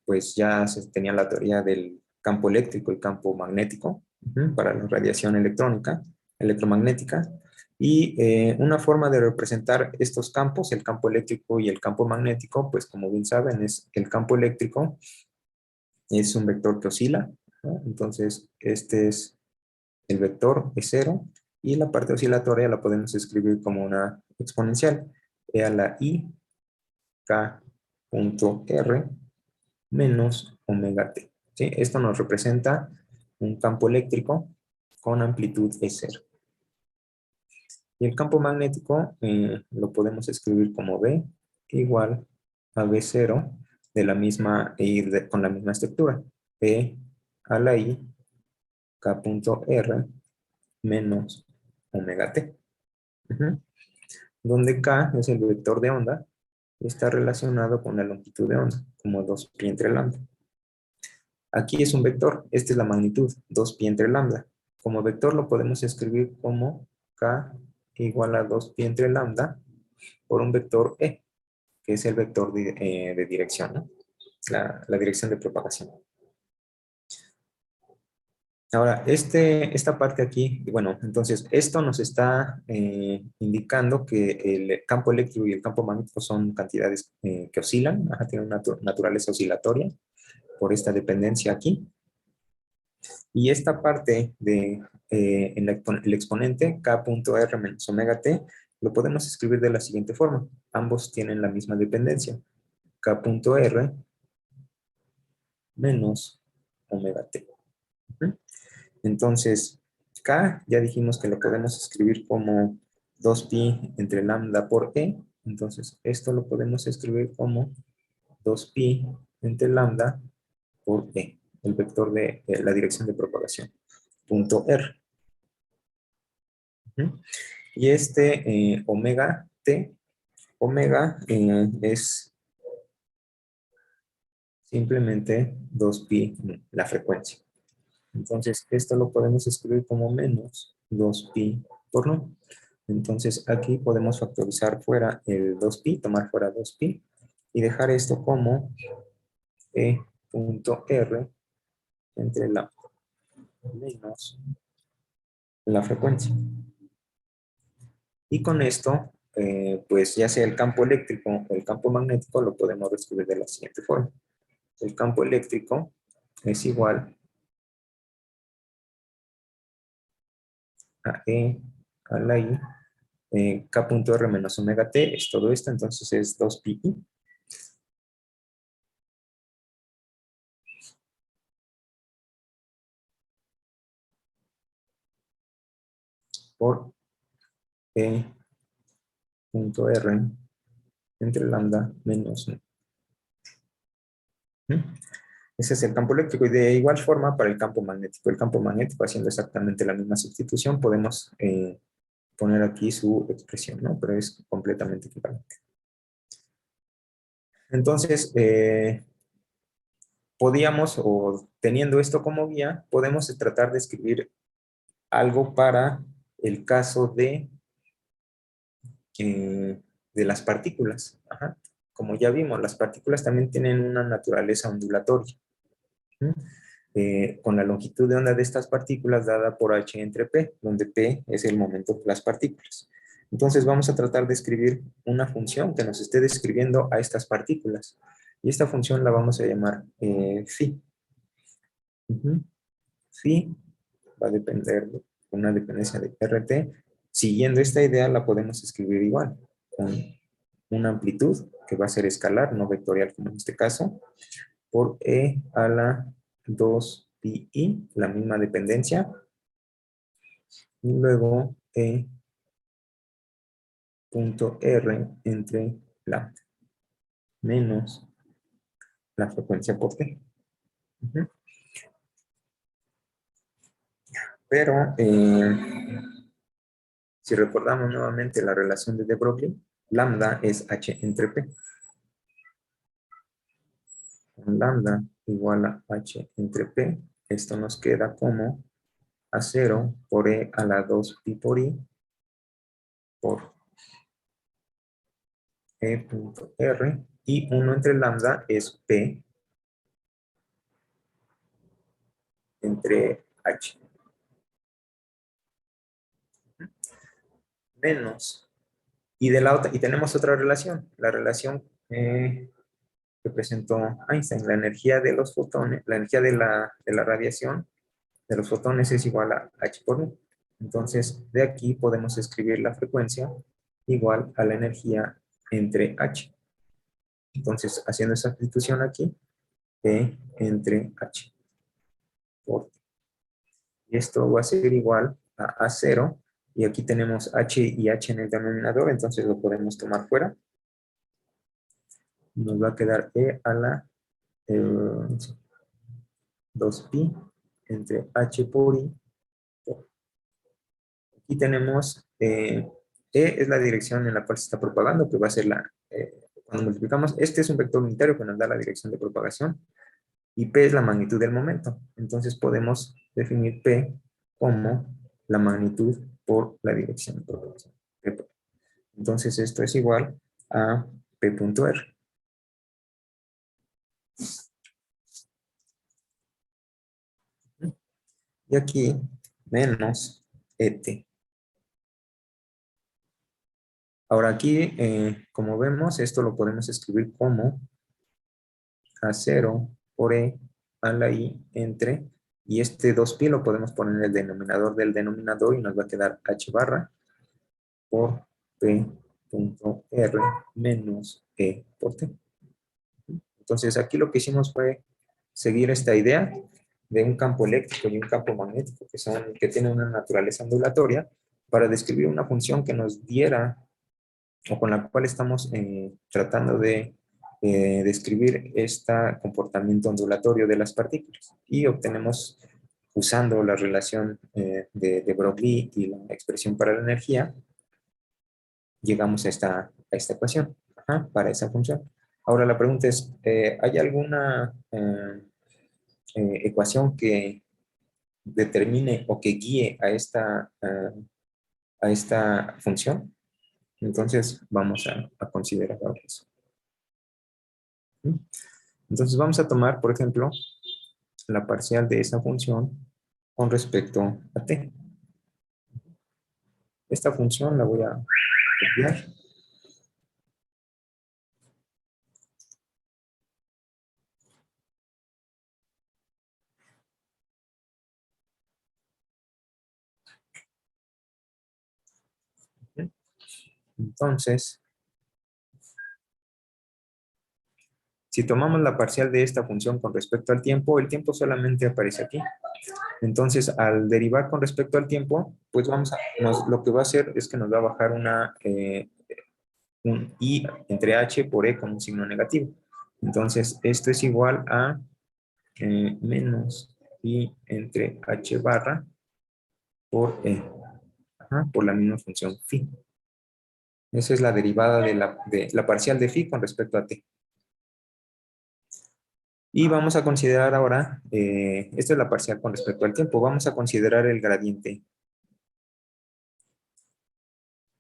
pues ya se tenía la teoría del campo eléctrico y campo magnético para la radiación electromagnética. Y una forma de representar estos campos, el campo eléctrico y el campo magnético, pues como bien saben, es el campo eléctrico es un vector que oscila, ¿no? Entonces, este es el vector es cero y la parte oscilatoria la podemos escribir como una exponencial, e a la i k punto r menos omega t. ¿Sí? Esto nos representa un campo eléctrico con amplitud E0. Y el campo magnético lo podemos escribir como B igual a B0 de la misma, con la misma estructura. E a la I K punto R menos omega t. Donde K es el vector de onda y está relacionado con la longitud de onda, como 2pi entre lambda. Aquí es un vector, esta es la magnitud, 2pi entre lambda. Como vector lo podemos escribir como K igual a 2pi entre lambda por un vector E, que es el vector de dirección, ¿no? La dirección de propagación. Ahora, esta parte aquí, bueno, entonces esto nos está indicando que el campo eléctrico y el campo magnético son cantidades que oscilan, tienen una naturaleza oscilatoria por esta dependencia aquí. Y esta parte en el exponente k.r menos omega t, lo podemos escribir de la siguiente forma. Ambos tienen la misma dependencia. K.r menos omega t. Entonces, K ya dijimos que lo podemos escribir como 2pi entre lambda por E. Entonces, esto lo podemos escribir como 2pi entre lambda por E, el vector de la dirección de propagación, punto R. Y omega T, omega es simplemente 2pi la frecuencia. Entonces, esto lo podemos escribir como menos 2pi por no. Entonces, aquí podemos factorizar fuera el 2pi, tomar fuera 2pi, y dejar esto como E.R entre la menos la frecuencia. Y con esto, pues ya sea el campo eléctrico o el campo magnético, lo podemos escribir de la siguiente forma. El campo eléctrico es igual a E a la I, K.R menos omega t, es todo esto, entonces es 2pi por E.R entre lambda menos 1. Ese es el campo eléctrico. Y de igual forma para el campo magnético. El campo magnético, haciendo exactamente la misma sustitución, podemos poner aquí su expresión, ¿no? Pero es completamente equivalente. Entonces, podíamos, o teniendo esto como guía, podemos tratar de escribir algo para el caso de las partículas. Como ya vimos, las partículas también tienen una naturaleza ondulatoria. Con la longitud de onda de estas partículas dada por h entre p, donde p es el momento de las partículas. Entonces vamos a tratar de escribir una función que nos esté describiendo a estas partículas. Y esta función la vamos a llamar phi. Phi va a depender de una dependencia de RT. Siguiendo esta idea la podemos escribir igual, con una amplitud que va a ser escalar, no vectorial como en este caso, por E a la 2pi, la misma dependencia, y luego E punto R entre lambda. menos la frecuencia por t. Ujú. Pero si recordamos nuevamente la relación de de Broglie, lambda es h entre p. Con lambda igual a h entre p, esto nos queda como A0 por e a la 2 pi por i por e punto r, y 1 entre lambda es p entre h menos. Y, de la otra, y tenemos otra relación, la relación que presentó Einstein, la energía de los fotones, la energía de la radiación de los fotones es igual a h por u. Entonces, de aquí podemos escribir la frecuencia igual a la energía entre h. Entonces, haciendo esa sustitución aquí, e entre h por t. Y esto va a ser igual a A0, y aquí tenemos h y h en el denominador, entonces lo podemos tomar fuera. Nos va a quedar e a la 2pi entre h por i. Aquí tenemos e es la dirección en la cual se está propagando, que va a ser cuando multiplicamos, este es un vector unitario que nos da la dirección de propagación, y p es la magnitud del momento. Entonces podemos definir p como la magnitud por la dirección de propagación. Entonces esto es igual a p.r. Y aquí menos et. Ahora aquí, como vemos, esto lo podemos escribir como A0 por E a la I entre, y este 2pi lo podemos poner en el denominador del denominador y nos va a quedar H barra por P.R menos E por T. Entonces aquí lo que hicimos fue seguir esta idea de un campo eléctrico y un campo magnético que tienen una naturaleza ondulatoria para describir una función que nos diera o con la cual estamos tratando de describir este comportamiento ondulatorio de las partículas, y obtenemos, usando la relación de Broglie y la expresión para la energía, llegamos a esta ecuación para esa función. Ahora la pregunta es, ¿hay alguna ecuación que determine o que guíe a esta función? Entonces vamos a considerar ahora eso. Entonces vamos a tomar, por ejemplo, la parcial de esa función con respecto a t. Esta función la voy a copiar. Entonces, si tomamos la parcial de esta función con respecto al tiempo, el tiempo solamente aparece aquí. Entonces, al derivar con respecto al tiempo, pues lo que va a hacer es que nos va a bajar un i entre h por e con un signo negativo. Entonces, esto es igual a menos i entre h barra por e, por la misma función phi. Esa es la derivada de la parcial de phi con respecto a t. Y vamos a considerar ahora, esta es la parcial con respecto al tiempo, vamos a considerar el gradiente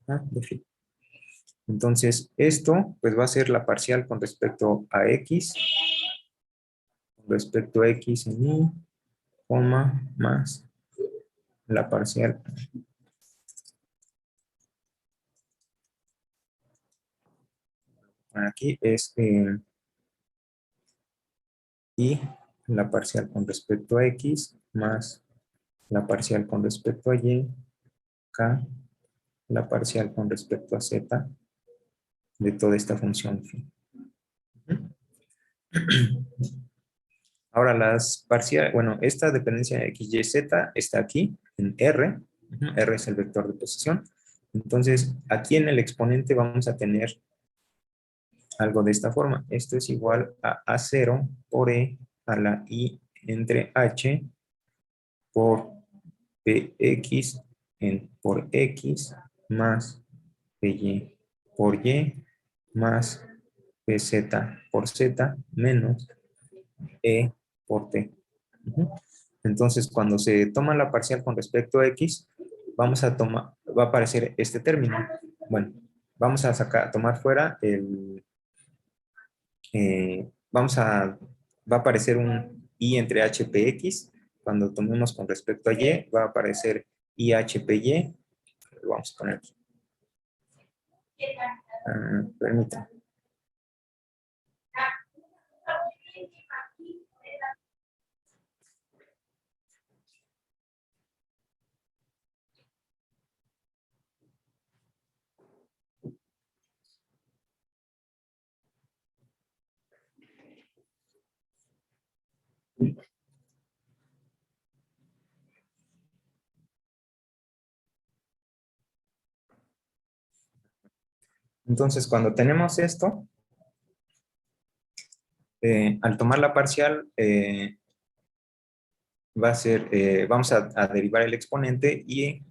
de phi. Entonces, esto pues va a ser la parcial con respecto a x, en y, coma, más la parcial aquí es y la parcial con respecto a x más la parcial con respecto a y, k, la parcial con respecto a z de toda esta función phi. Ahora las parciales, bueno, esta dependencia de x, y, z está aquí en R. R es el vector de posición. Entonces, aquí en el exponente vamos a tener algo de esta forma. Esto es igual a A0 por E a la I entre H por Px por X más Py por Y más Pz por Z menos E por T. Ujú. Entonces, cuando se toma la parcial con respecto a X, vamos a tomar, va a aparecer este término. Bueno, vamos a tomar fuera el, va a aparecer un I entre HPX. Cuando tomemos con respecto a Y, va a aparecer IHPY. Lo vamos a poner aquí. Permítanme. Entonces, cuando tenemos esto, al tomar la parcial, va a ser, vamos a derivar el exponente y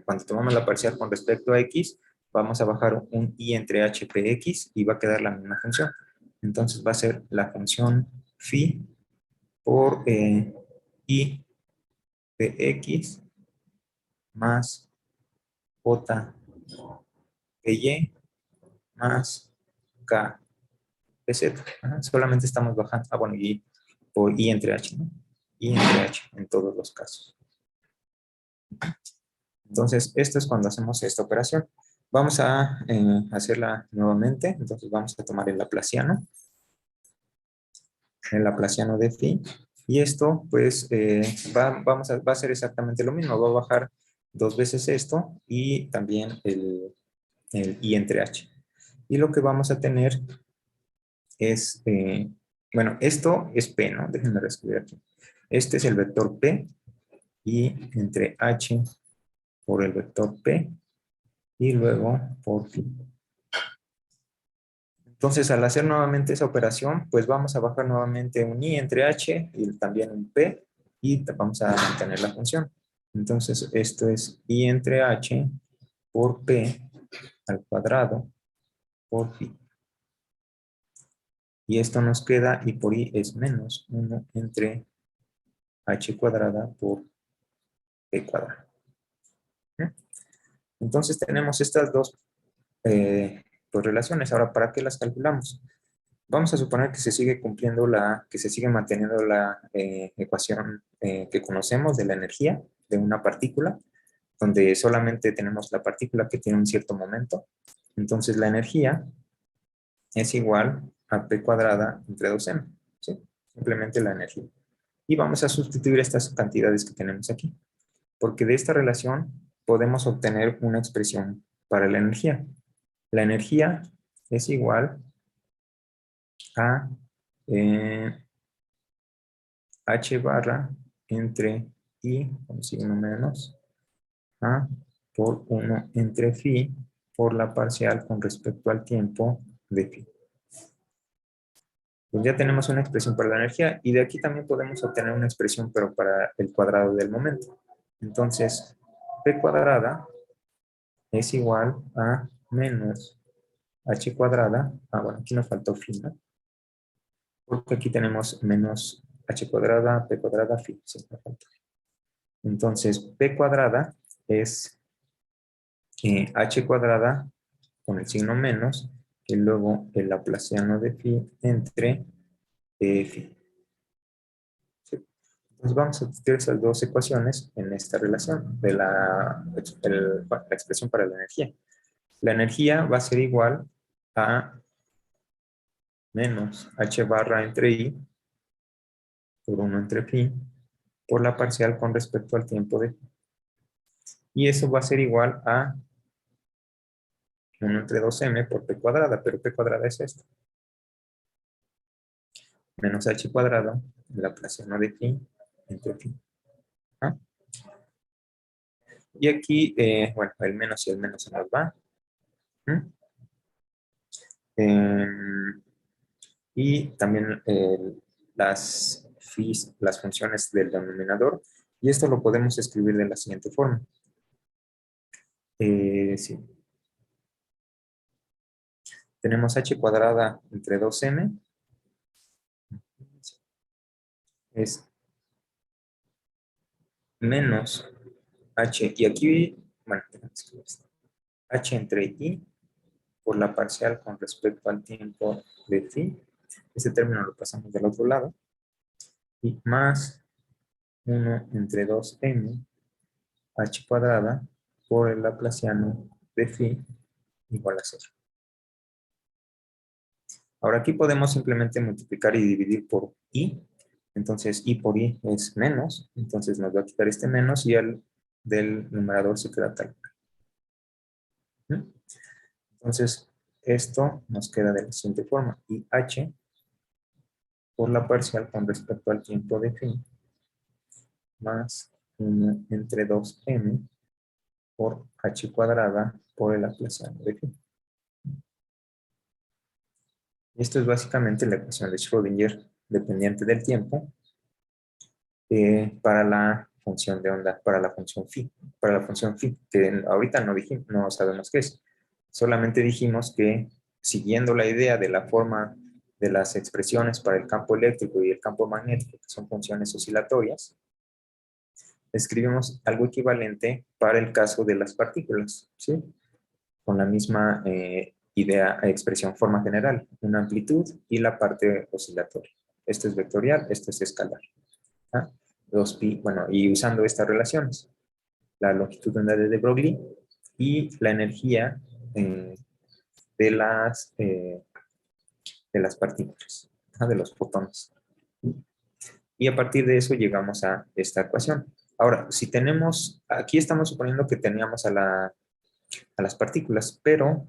cuando tomamos la parcial con respecto a x, vamos a bajar un i entre hpx y va a quedar la misma función. Entonces va a ser la función phi por i de x más j de y más k de z. Ajá, solamente estamos bajando, bueno, y por i entre h, ¿no? I entre h en todos los casos. Entonces, esto es cuando hacemos esta operación. Vamos a hacerla nuevamente. Entonces, vamos a tomar el laplaciano de phi. Y esto, pues, va a ser exactamente lo mismo. Va a bajar dos veces esto y también el i entre h. Y lo que vamos a tener es, bueno, esto es p, ¿no? Déjenme reescribir aquí. Este es el vector p y entre h por el vector p y luego por phi. Entonces, al hacer nuevamente esa operación, pues vamos a bajar nuevamente un i entre h y también un p y vamos a mantener la función. Entonces, esto es i entre h por p al cuadrado por phi. Y esto nos queda, y por i es menos 1 entre h cuadrada por p cuadrado. Entonces, tenemos estas dos pues, relaciones. Ahora, ¿para qué las calculamos? Vamos a suponer que se sigue cumpliendo que se sigue manteniendo la ecuación que conocemos de la energía de una partícula, donde solamente tenemos la partícula que tiene un cierto momento. Entonces la energía es igual a P cuadrada entre 2m, ¿sí? Simplemente la energía. Y vamos a sustituir estas cantidades que tenemos aquí, porque de esta relación podemos obtener una expresión para la energía. La energía es igual a h barra entre i, con signo menos, a por 1 entre phi por la parcial con respecto al tiempo de phi. Pues ya tenemos una expresión para la energía y de aquí también podemos obtener una expresión pero para el cuadrado del momento. Entonces, p cuadrada es igual a menos h cuadrada, bueno, aquí nos faltó phi, ¿no? Porque aquí tenemos menos h cuadrada, p cuadrada, phi, sí, me faltó. Entonces, p cuadrada es h cuadrada con el signo menos y luego el laplaciano de phi entre phi. ¿Sí? Entonces vamos a discutir esas dos ecuaciones en esta relación de la expresión para la energía. La energía va a ser igual a menos h barra entre i por 1 entre phi por la parcial con respecto al tiempo de phi. Y eso va a ser igual a 1 entre 2m por p cuadrada, pero p cuadrada es esto. Menos h cuadrado, la laplaciano de phi entre phi. ¿Ah? Y aquí, bueno, el menos y el menos se nos va. Y también las funciones del denominador. Y esto lo podemos escribir de la siguiente forma. Sí. Tenemos h cuadrada entre 2m es menos h, y aquí, bueno, h entre i por la parcial con respecto al tiempo de phi. Este término lo pasamos del otro lado. Y más 1 entre 2m h cuadrada por el laplaciano de phi igual a 0. Ahora aquí podemos simplemente multiplicar y dividir por i. Entonces i por i es menos. Entonces nos va a quitar este menos y el del numerador se queda tal. Entonces esto nos queda de la siguiente forma. I h por la parcial con respecto al tiempo de phi más 1 entre 2m por h cuadrada por el laplaciano de phi. Esto es básicamente la ecuación de Schrödinger dependiente del tiempo para la función de onda, para la función phi, que ahorita no dijimos, no sabemos qué es. Solamente dijimos que siguiendo la idea de la forma de las expresiones para el campo eléctrico y el campo magnético, que son funciones oscilatorias, escribimos algo equivalente para el caso de las partículas, ¿sí? Con la misma idea, expresión, forma general, una amplitud y la parte oscilatoria. Esto es vectorial, esto es escalar. ¿Ah? 2pi, bueno, y usando estas relaciones, la longitud de onda de Broglie y la energía de las partículas, de los fotones. Y a partir de eso llegamos a esta ecuación. Ahora, si tenemos, aquí estamos suponiendo que teníamos a las partículas, pero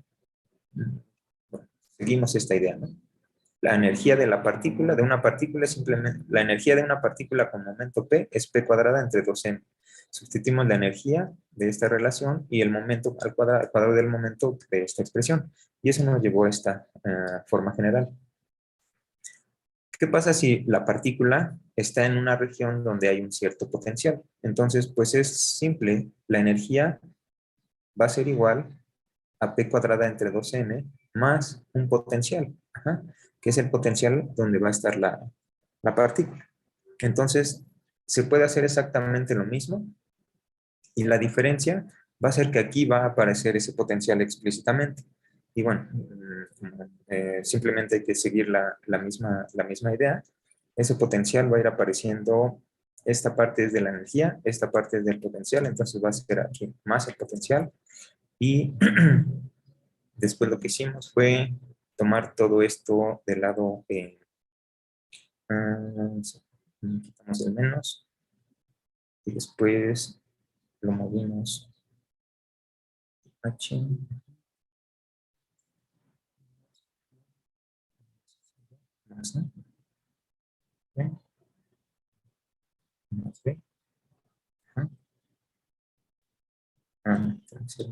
bueno, seguimos esta idea, ¿no? La energía de la partícula, de una partícula, es simplemente, la energía de una partícula con momento P es P cuadrada entre 2m. Sustituimos la energía de esta relación y el momento al cuadrado del momento de esta expresión. Y eso nos llevó a esta forma general. ¿Qué pasa si la partícula está en una región donde hay un cierto potencial? Entonces, pues es simple, la energía va a ser igual a P cuadrada entre 2m más un potencial, que es el potencial donde va a estar la partícula. Entonces, se puede hacer exactamente lo mismo y la diferencia va a ser que aquí va a aparecer ese potencial explícitamente. Y bueno, simplemente hay que seguir la misma idea. Ese potencial va a ir apareciendo, esta parte es de la energía, esta parte es del potencial, entonces va a ser aquí más el potencial. Y después lo que hicimos fue tomar todo esto del lado, quitamos el menos y después lo movimos h más, ¿no? ¿Eh? Más b, entonces,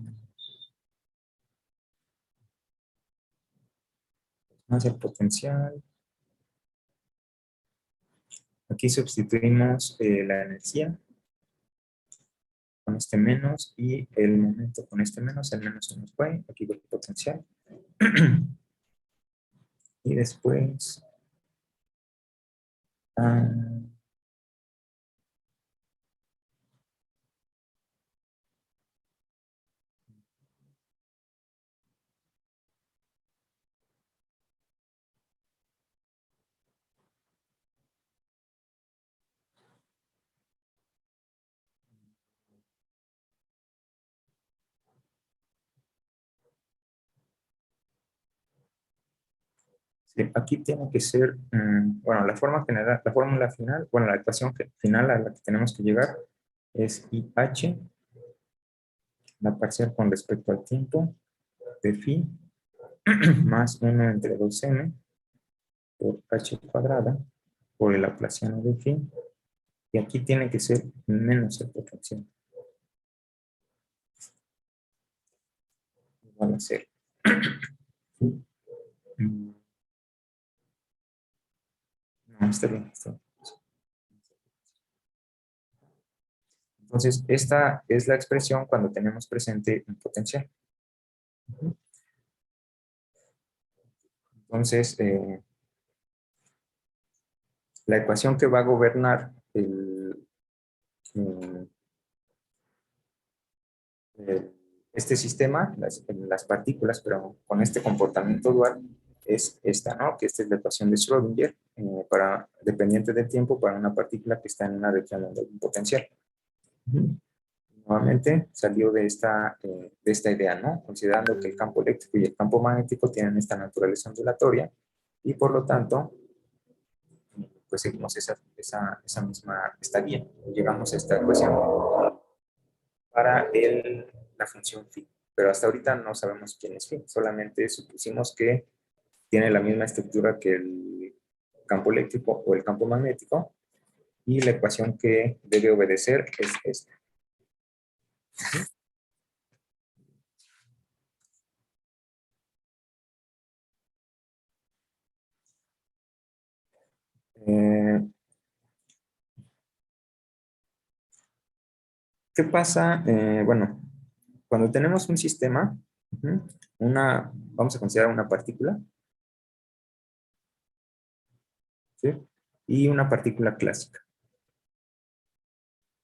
más el potencial. Aquí sustituimos la energía con este menos y el momento con este menos. El menos se nos fue, aquí el potencial. Y después sí, aquí tiene que ser, bueno, la forma general, la fórmula final, bueno, la ecuación final a la que tenemos que llegar es IH, la parcial con respecto al tiempo de phi, más 1 entre 2m por h cuadrada por el laplaciano de phi, y aquí tiene que ser menos el potencial. Igual a 0. Mm, No, está bien. Está bien. Entonces, esta es la expresión cuando tenemos presente un potencial. Entonces, la ecuación que va a gobernar mm, este sistema, las partículas, pero con este comportamiento dual, es esta, ¿no? Que esta es la ecuación de Schrödinger, dependiente del tiempo para una partícula que está en una región de un potencial. Nuevamente salió de esta idea, ¿no? Considerando que el campo eléctrico y el campo magnético tienen esta naturaleza ondulatoria y por lo tanto, pues seguimos esa misma, esta guía. Llegamos a esta ecuación para la función phi. Pero hasta ahorita no sabemos quién es phi, solamente supusimos que tiene la misma estructura que el campo eléctrico o el campo magnético y la ecuación que debe obedecer es esta. Eh, ¿Qué pasa? Bueno, cuando tenemos un sistema, vamos a considerar una partícula, ¿sí? Y una partícula clásica.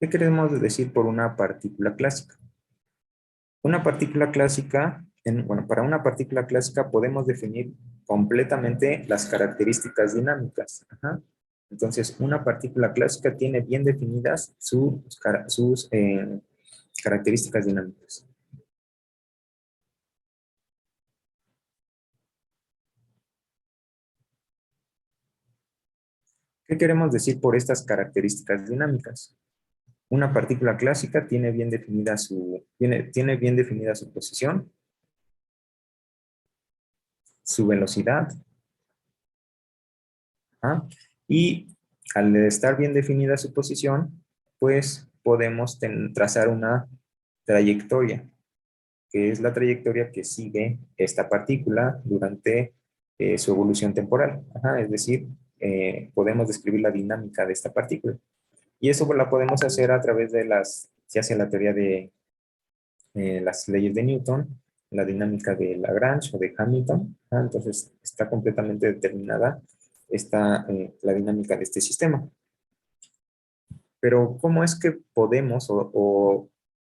¿Qué queremos decir por una partícula clásica? Una partícula clásica, bueno, para una partícula clásica podemos definir completamente las características dinámicas. Ajá. Entonces, una partícula clásica tiene bien definidas sus características dinámicas. ¿Qué queremos decir por estas características dinámicas? Una partícula clásica tiene bien definida tiene bien definida su posición, su velocidad, ¿ah? Y al estar bien definida su posición, pues podemos trazar una trayectoria, que es la trayectoria que sigue esta partícula durante su evolución temporal. Ajá, es decir, podemos describir la dinámica de esta partícula. Y eso la podemos hacer a través de ya sea la teoría de las leyes de Newton, la dinámica de Lagrange o de Hamilton. Entonces, está completamente determinada la dinámica de este sistema. Pero, ¿cómo es que podemos o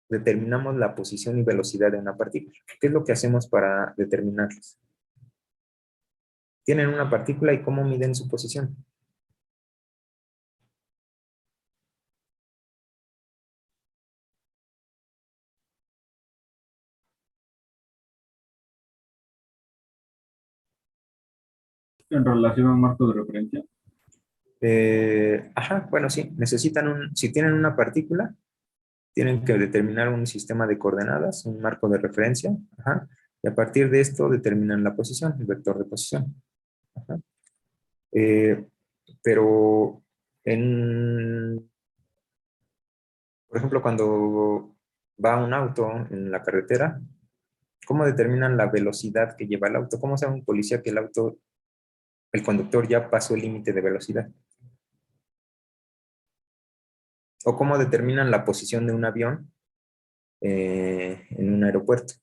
determinamos la posición y velocidad de una partícula? ¿Qué es lo que hacemos para determinarlas? Tienen una partícula y cómo miden su posición. En relación al marco de referencia. Ajá, bueno, sí, si tienen una partícula, tienen que determinar un sistema de coordenadas, un marco de referencia, ajá, y a partir de esto determinan la posición, el vector de posición. Ajá. Eh, pero, por ejemplo, cuando va un auto en la carretera, ¿cómo determinan la velocidad que lleva el auto? ¿Cómo sabe un policía que el conductor ya pasó el límite de velocidad? ¿O cómo determinan la posición de un avión en un aeropuerto?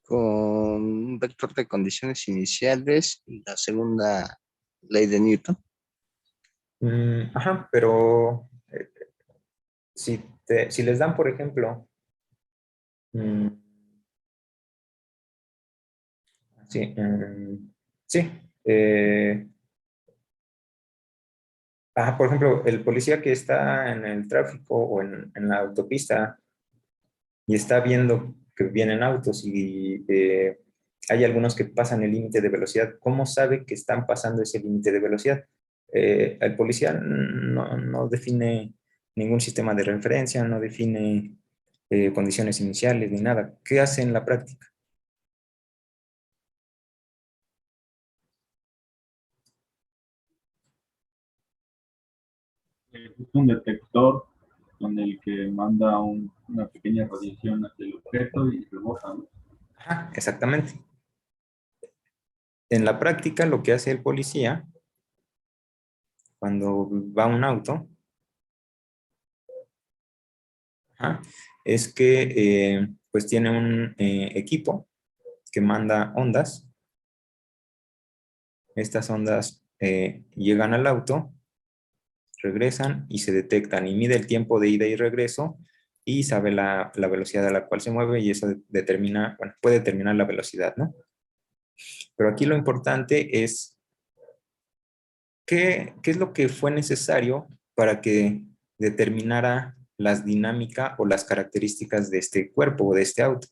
Con un vector de condiciones iniciales y la segunda ley de Newton. Ajá, pero si les dan, por ejemplo, mm, sí, sí, por ejemplo, el policía que está en el tráfico o en la autopista y está viendo que vienen autos y hay algunos que pasan el límite de velocidad, ¿cómo sabe que están pasando ese límite de velocidad? El policía no define ningún sistema de referencia, no define condiciones iniciales ni nada. ¿Qué hace en la práctica? Es un detector con el que manda un una pequeña radiación hacia el objeto y rebota, ¿no? Ajá, exactamente. En la práctica, lo que hace el policía cuando va un auto, ajá, es que pues tiene un equipo que manda ondas. Estas ondas llegan al auto, regresan y se detectan y mide el tiempo de ida y regreso y sabe la velocidad a la cual se mueve y eso determina, bueno, puede determinar la velocidad, ¿no? Pero aquí lo importante es qué es lo que fue necesario para que determinara las dinámicas o las características de este cuerpo o de este auto.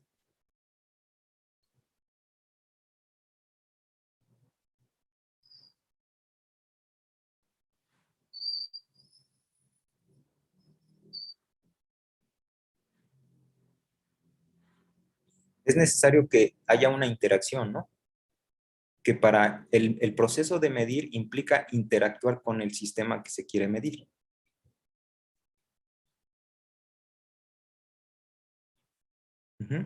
Es necesario que haya una interacción, ¿no? Que para el proceso de medir implica interactuar con el sistema que se quiere medir. Ujú.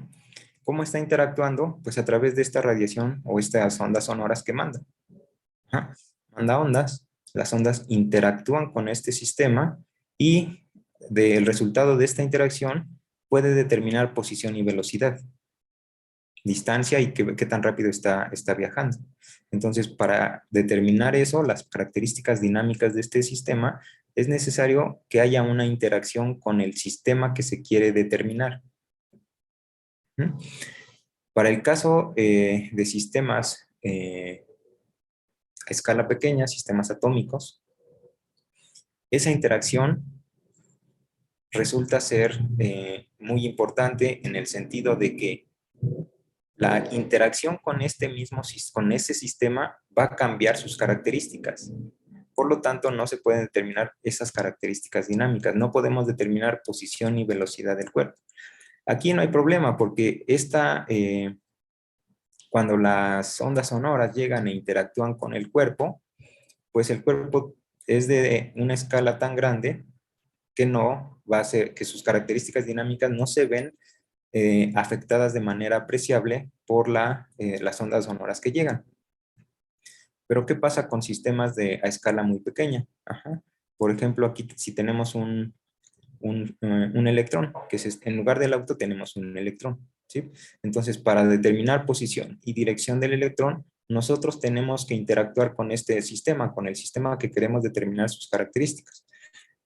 ¿Cómo está interactuando? Pues a través de esta radiación o estas ondas sonoras que manda. Ajá. Manda ondas, las ondas interactúan con este sistema y del resultado de esta interacción puede determinar posición y velocidad, distancia y qué tan rápido está viajando. Entonces, para determinar eso, las características dinámicas de este sistema, es necesario que haya una interacción con el sistema que se quiere determinar. ¿Mm? Para el caso de sistemas a escala pequeña, sistemas atómicos, esa interacción resulta ser muy importante en el sentido de que la interacción con con ese sistema va a cambiar sus características. Por lo tanto, no se pueden determinar esas características dinámicas. No podemos determinar posición y velocidad del cuerpo. Aquí no hay problema porque cuando las ondas sonoras llegan e interactúan con el cuerpo, pues el cuerpo es de una escala tan grande que no va a ser, que sus características dinámicas no se ven afectadas de manera apreciable por las ondas sonoras que llegan. Pero ¿qué pasa con sistemas a escala muy pequeña? Ajá. Por ejemplo, aquí si tenemos un electrón, en lugar del auto tenemos un electrón, ¿sí? Entonces, para determinar posición y dirección del electrón, nosotros tenemos que interactuar con este sistema, con el sistema que queremos determinar sus características.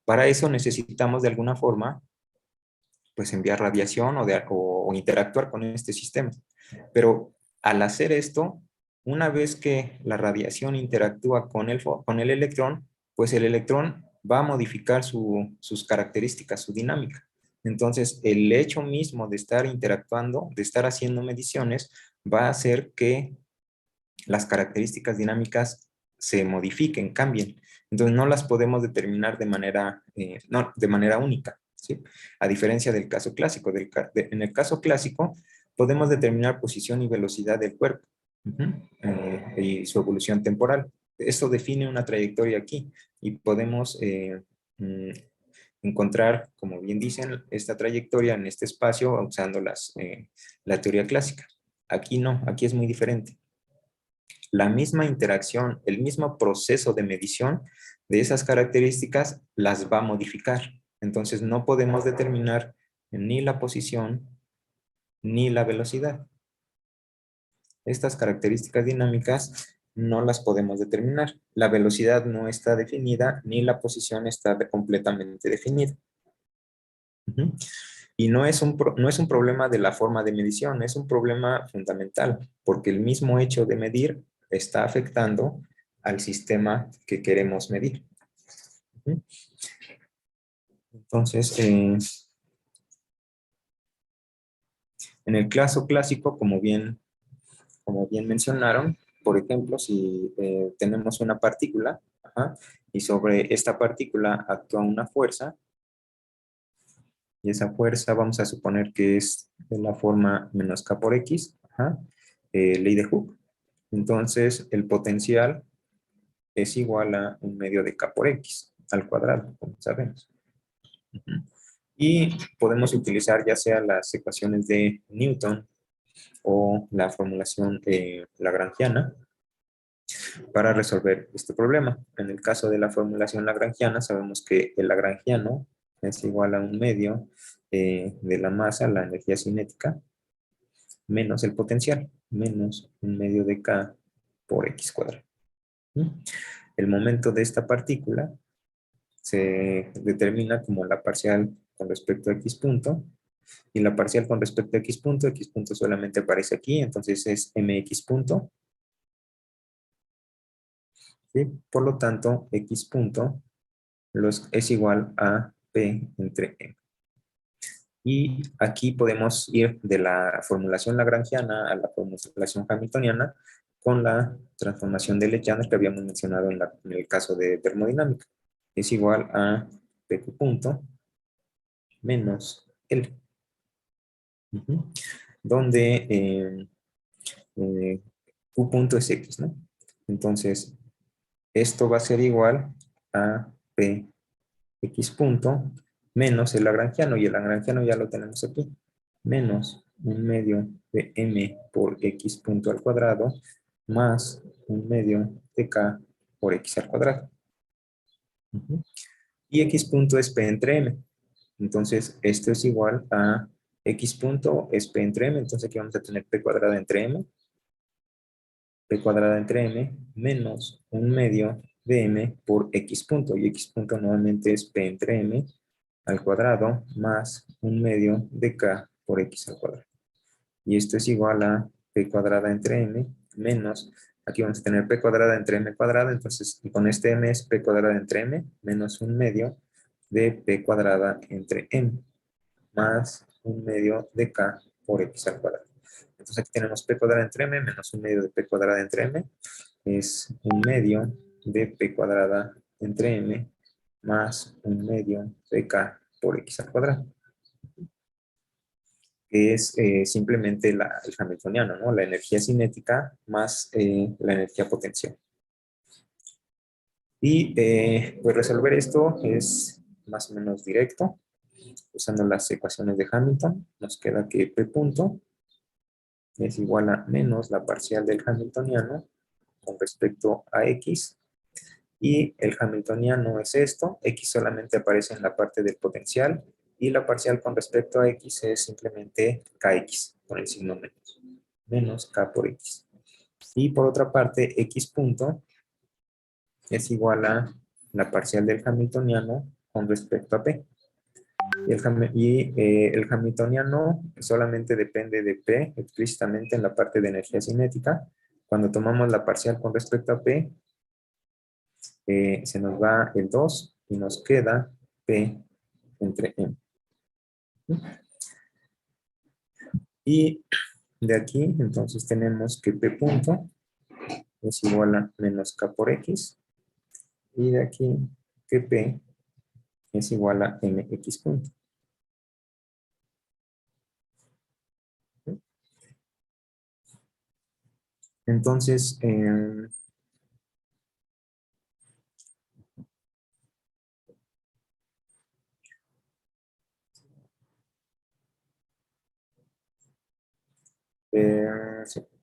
Para eso necesitamos de alguna forma pues enviar radiación o interactuar con este sistema. Pero al hacer esto, una vez que la radiación interactúa con el electrón, pues el electrón va a modificar sus características, su dinámica. Entonces, el hecho mismo de estar interactuando, de estar haciendo mediciones, va a hacer que las características dinámicas se modifiquen, cambien. Entonces, no las podemos determinar no, de manera única, ¿sí? A diferencia del caso clásico. En el caso clásico, podemos determinar posición y velocidad del cuerpo y su evolución temporal. Eso define una trayectoria aquí y podemos mm, encontrar, como bien dicen, esta trayectoria en este espacio usando la teoría clásica. Aquí no, aquí es muy diferente. La misma interacción, el mismo proceso de medición de esas características las va a modificar. Entonces no podemos determinar ni la posición ni la velocidad. Estas características dinámicas no las podemos determinar. La velocidad no está definida ni la posición está completamente definida. Ujú. Y no es un problema de la forma de medición, es un problema fundamental, porque el mismo hecho de medir está afectando al sistema que queremos medir. Ujú. Entonces, en el caso clásico, como bien mencionaron, por ejemplo, si tenemos una partícula, ajá, y sobre esta partícula actúa una fuerza, y esa fuerza vamos a suponer que es de la forma menos k por x, ajá, ley de Hooke. Entonces, el potencial es igual a un medio de k por x al cuadrado, como sabemos. Y podemos utilizar ya sea las ecuaciones de Newton o la formulación lagrangiana para resolver este problema. En el caso de la formulación lagrangiana, sabemos que el lagrangiano es igual a un medio de la masa, la energía cinética, menos el potencial, menos un medio de K por X cuadrado. El momento de esta partícula se determina como la parcial con respecto a X punto, y la parcial con respecto a X punto solamente aparece aquí, entonces es MX punto, ¿sí? Por lo tanto, X punto es igual a P entre M. Y aquí podemos ir de la formulación lagrangiana a la formulación hamiltoniana con la transformación de Legendre que habíamos mencionado en el caso de termodinámica. Es igual a PQ punto menos L. Donde Q punto es X, ¿no? Entonces, esto va a ser igual a Px punto menos el lagrangiano, y el lagrangiano ya lo tenemos aquí, menos un medio de m por x punto al cuadrado más un medio de k por x al cuadrado. Y x punto es p entre m. Entonces, esto es igual a x punto es p entre m, entonces aquí vamos a tener p cuadrada entre m, p cuadrada entre m menos un medio de m por x punto, y x punto nuevamente es p entre m al cuadrado más un medio de k por x al cuadrado. Y esto es igual a p cuadrada entre m menos, aquí vamos a tener p cuadrada entre m cuadrada, entonces con este m es p cuadrada entre m menos un medio de p cuadrada entre m más un medio de k por x al cuadrado. Entonces aquí tenemos p cuadrada entre m menos un medio de p cuadrada entre m, es un medio de p cuadrada entre m más un medio de k por x al cuadrado, que es simplemente el hamiltoniano, ¿no? La energía cinética más la energía potencial. Y pues resolver esto es más o menos directo. Usando las ecuaciones de Hamilton, nos queda que P punto es igual a menos la parcial del hamiltoniano con respecto a X. Y el hamiltoniano es esto, X solamente aparece en la parte del potencial, y la parcial con respecto a X es simplemente Kx, con el signo menos, menos K por X. Y por otra parte, X punto es igual a la parcial del hamiltoniano con respecto a P. El hamiltoniano solamente depende de P explícitamente en la parte de energía cinética. Cuando tomamos la parcial con respecto a P, se nos va el 2 y nos queda P entre M. Y de aquí, entonces tenemos que P punto es igual a menos K por X. Y de aquí que P es igual a MX punto. Entonces,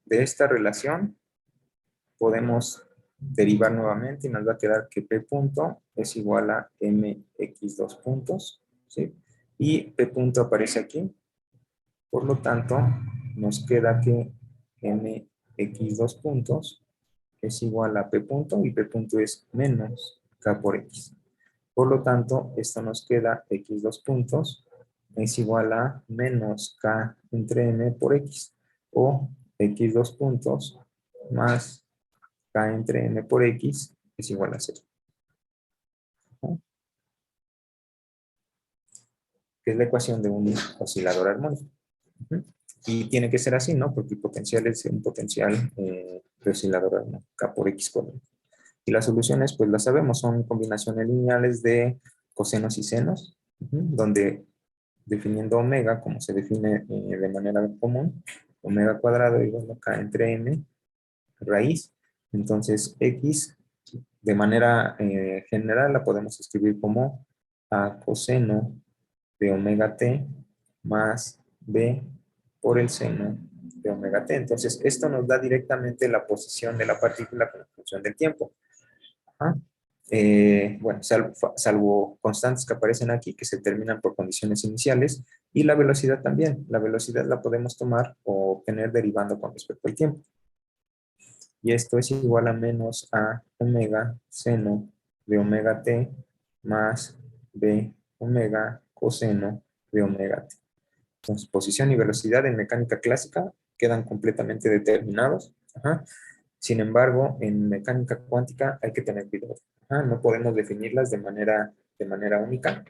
de esta relación podemos derivar nuevamente y nos va a quedar que P punto es igual a MX2 puntos, ¿sí? Y P punto aparece aquí, por lo tanto nos queda que MX2 puntos es igual a P punto, y P punto es menos K por X. Por lo tanto, esto nos queda X2 puntos es igual a menos K entre M por X, o X2 puntos más K entre M por X es igual a 0. ¿No? Que es la ecuación de un oscilador armónico. Y tiene que ser así, ¿no? Porque el potencial es un potencial de oscilador armónico, K por X cuadrado. Y las soluciones, pues las sabemos, son combinaciones lineales de cosenos y senos, donde definiendo omega, como se define de manera común, omega cuadrado igual a K entre M raíz. Entonces, X, de manera general, la podemos escribir como A coseno de omega t más b por el seno de omega t. Entonces, esto nos da directamente la posición de la partícula con la función del tiempo. Ajá. Bueno, salvo constantes que aparecen aquí, que se determinan por condiciones iniciales, y la velocidad también. La velocidad la podemos tomar o obtener derivando con respecto al tiempo. Y esto es igual a menos a omega seno de omega t más b omega coseno de omega t. Entonces, posición y velocidad en mecánica clásica quedan completamente determinados. Ajá. Sin embargo, en mecánica cuántica hay que tener cuidado. Ajá. No podemos definirlas de manera única.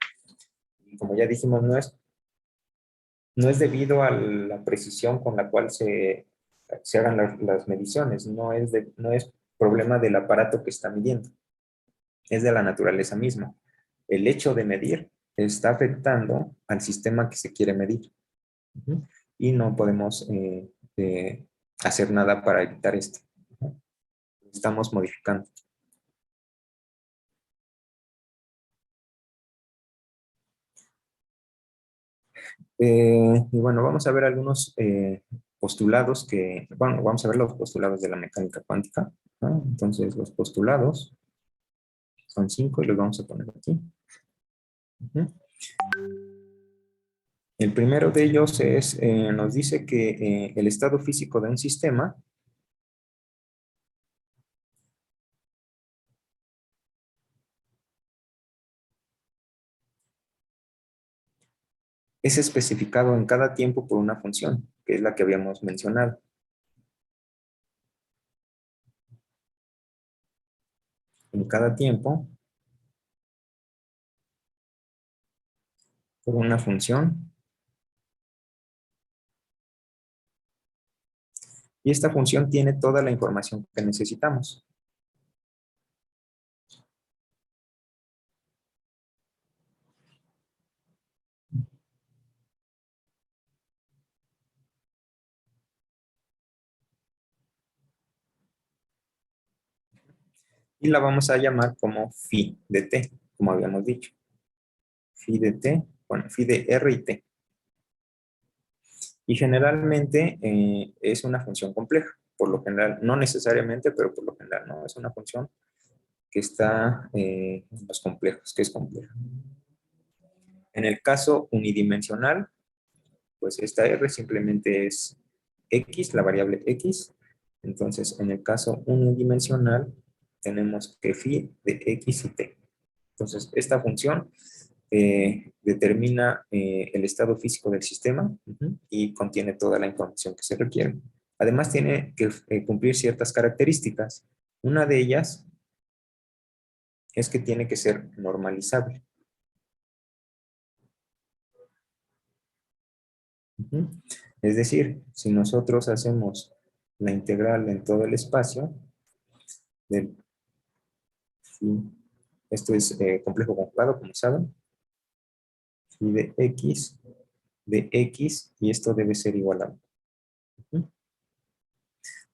Y como ya dijimos, no es debido a la precisión con la cual se hagan las mediciones. No es problema del aparato que está midiendo. Es de la naturaleza misma. El hecho de medir está afectando al sistema que se quiere medir. Y no podemos hacer nada para evitar esto. Estamos modificando. Y bueno, vamos a ver algunos postulados bueno, vamos a ver los postulados de la mecánica cuántica, ¿no? Entonces, los postulados son 5 y los vamos a poner aquí. El primero de ellos nos dice que el estado físico de un sistema es especificado en cada tiempo por una función, que es la que habíamos mencionado. En cada tiempo por una función. Y esta función tiene toda la información que necesitamos. Y la vamos a llamar como phi de t, como habíamos dicho. Phi de t, bueno, phi de r y t. Y generalmente es una función compleja, por lo general, no necesariamente, pero por lo general, ¿no? Es una función que está en los complejos, que es compleja. En el caso unidimensional, pues esta r simplemente es x, la variable x. Entonces, en el caso unidimensional, tenemos que phi de x y t. Entonces, esta función determina el estado físico del sistema y contiene toda la información que se requiere. Además, tiene que cumplir ciertas características. Una de ellas es que tiene que ser normalizable. Es decir, si nosotros hacemos la integral en todo el espacio, del, esto es complejo conjugado, como saben, y de x, y esto debe ser igual a 1.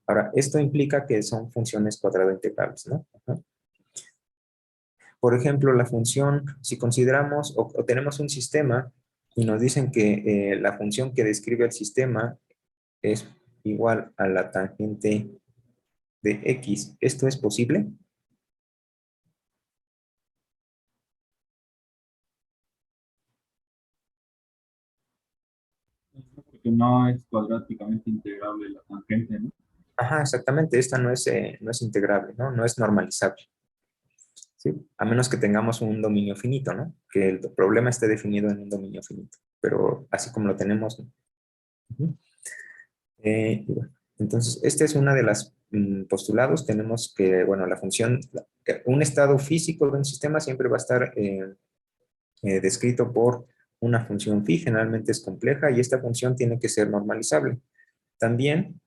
Ahora, esto implica que son funciones cuadrado integrales, ¿no? Por ejemplo, la función, si consideramos o tenemos un sistema y nos dicen que la función que describe el sistema es igual a la tangente de x, ¿esto es posible? Porque no es cuadráticamente integrable la tangente, ¿no? Ajá, exactamente, esta no es integrable, ¿no? No es normalizable. ¿Sí? A menos que tengamos un dominio finito, ¿no? Que el problema esté definido en un dominio finito, pero así como lo tenemos, ¿no? Bueno, entonces, este es una de las postulados. Tenemos que, bueno, la función, un estado físico de un sistema siempre va a estar descrito por una función phi, generalmente es compleja, y esta función tiene que ser normalizable. También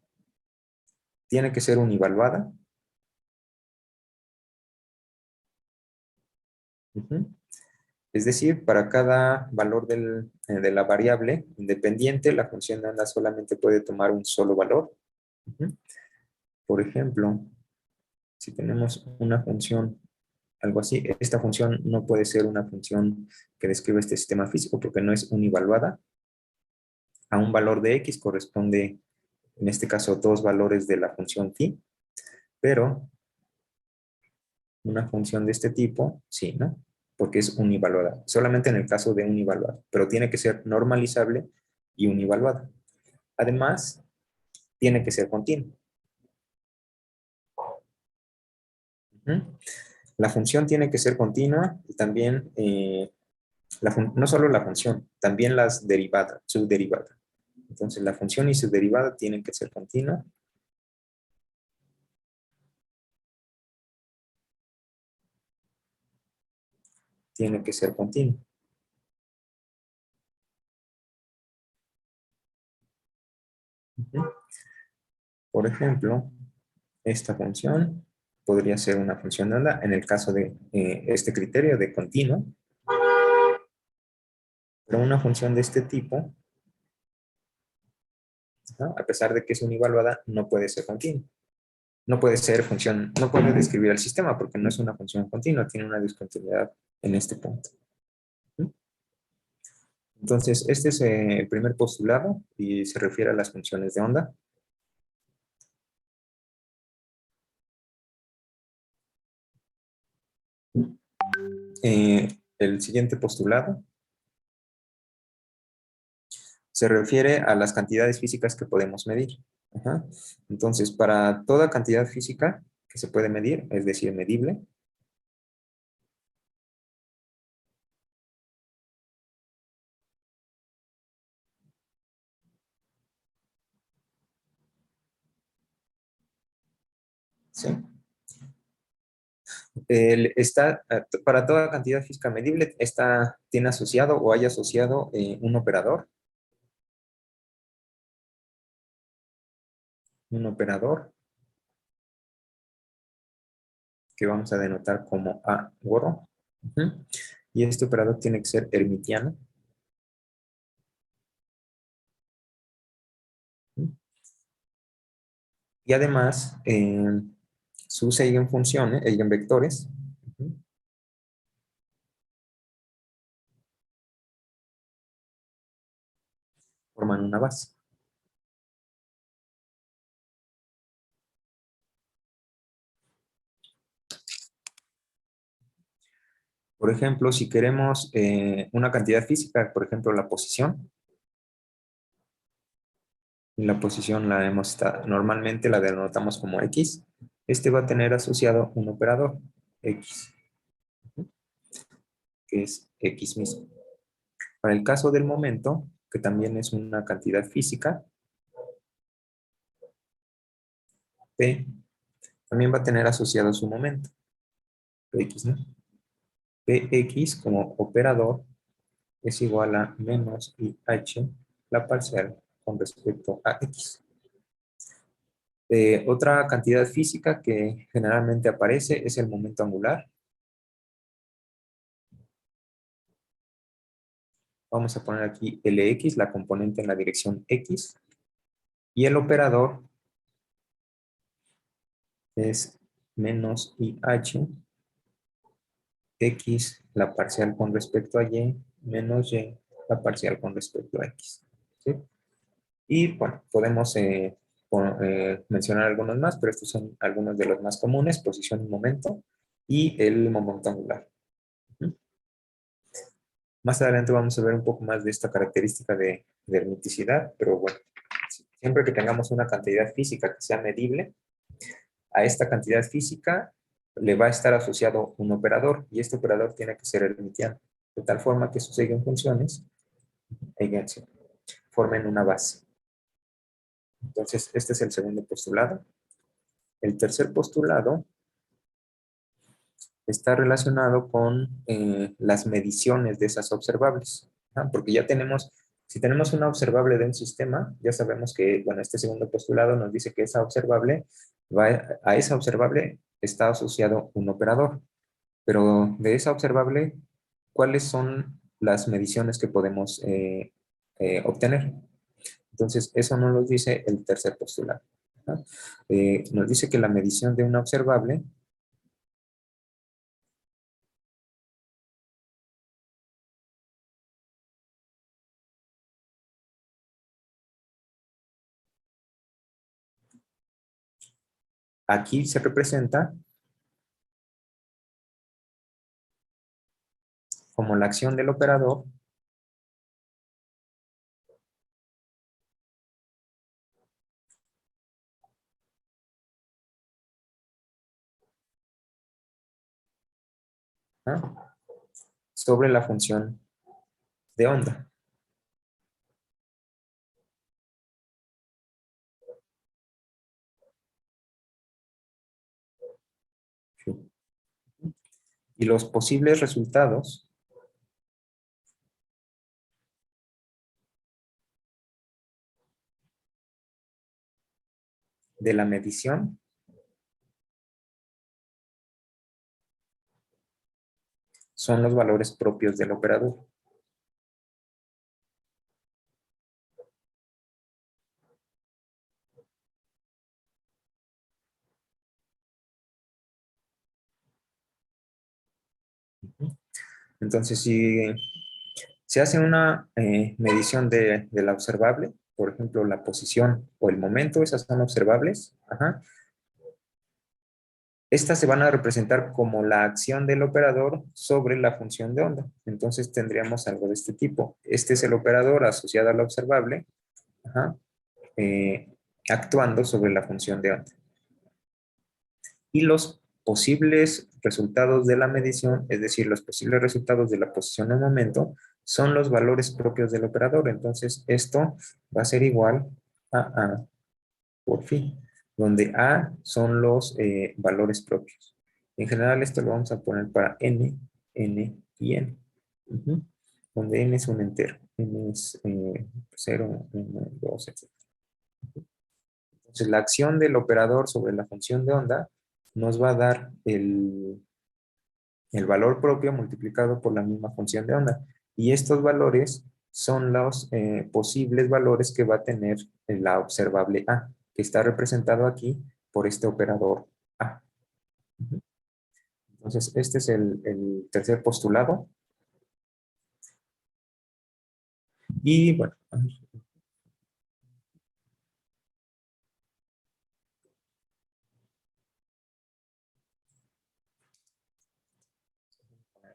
tiene que ser univaluada. Es decir, para cada valor de la variable independiente, la función de onda solamente puede tomar un solo valor. Por ejemplo, si tenemos una función algo así. Esta función no puede ser una función que describe este sistema físico porque no es univaluada. A un valor de x corresponde, en este caso, dos valores de la función phi, pero una función de este tipo, sí, ¿no? Porque es univaluada. Solamente en el caso de univaluada, pero tiene que ser normalizable y univaluada. Además, tiene que ser continua. La función tiene que ser continua y también, no solo la función, también las derivadas, subderivadas. Entonces, la función y su derivada tienen que ser continua. Tiene que ser continua. Por ejemplo, esta función podría ser una función de onda en el caso de este criterio de continuo. Pero una función de este tipo, ¿no? A pesar de que es univaluada, no puede ser continua. No puede ser función, no puede describir el sistema porque no es una función continua, tiene una discontinuidad en este punto. Entonces, este es el primer postulado y se refiere a las funciones de onda. El siguiente postulado se refiere a las cantidades físicas que podemos medir. Ajá. Entonces, para toda cantidad física que se puede medir, es decir, medible, ¿sí? Para toda cantidad física medible, tiene asociado o hay asociado un operador que vamos a denotar como A gorro. Y este operador tiene que ser hermitiano. Y además, sus eigenfunciones, eigenvectores, forman una base. Por ejemplo, si queremos una cantidad física, por ejemplo, la posición, y la posición normalmente la denotamos como X, este va a tener asociado un operador, X, que es X mismo. Para el caso del momento, que también es una cantidad física, P, también va a tener asociado su momento, Px, ¿no? Px como operador es igual a menos IH, la parcial, con respecto a X. Otra cantidad física que generalmente aparece es el momento angular. Vamos a poner aquí Lx, la componente en la dirección X. Y el operador es menos IH, X, la parcial con respecto a Y, menos Y, la parcial con respecto a X. ¿Sí? Y bueno, podemos mencionar algunos más, pero estos son algunos de los más comunes: posición y momento, y el momento angular. Más adelante vamos a ver un poco más de esta característica de hermiticidad, pero bueno, siempre que tengamos una cantidad física que sea medible, a esta cantidad física le va a estar asociado un operador, y este operador tiene que ser hermitiano, de tal forma que sus eigenfunciones formen una base. Entonces, este es el segundo postulado. El tercer postulado está relacionado con las mediciones de esas observables, ¿no? Porque ya tenemos, si tenemos una observable de un sistema, ya sabemos que, bueno, este segundo postulado nos dice que esa observable, a esa observable está asociado un operador, pero de esa observable, ¿cuáles son las mediciones que podemos obtener? Entonces, eso nos lo dice el tercer postulado, ¿no? Nos dice que la medición de una observable aquí se representa como la acción del operador ¿no? Sobre la función de onda. Sí. Y los posibles resultados de la medición son los valores propios del operador. Entonces, si se hace una medición de la observable, por ejemplo, la posición o el momento, esas son observables. Ajá. Estas se van a representar como la acción del operador sobre la función de onda. Entonces tendríamos algo de este tipo. Este es el operador asociado a la observable, ajá, actuando sobre la función de onda. Y los posibles resultados de la medición, es decir, los posibles resultados de la posición en momento, son los valores propios del operador. Entonces, esto va a ser igual a A por phi, donde A son los valores propios. En general, esto lo vamos a poner para N, N y N. Ujú. Donde N es un entero. N es 0, 1, 2, etc. Entonces, la acción del operador sobre la función de onda nos va a dar el valor propio multiplicado por la misma función de onda. Y estos valores son los posibles valores que va a tener la observable A, que está representado aquí por este operador A. Entonces, este es el tercer postulado. Y bueno, el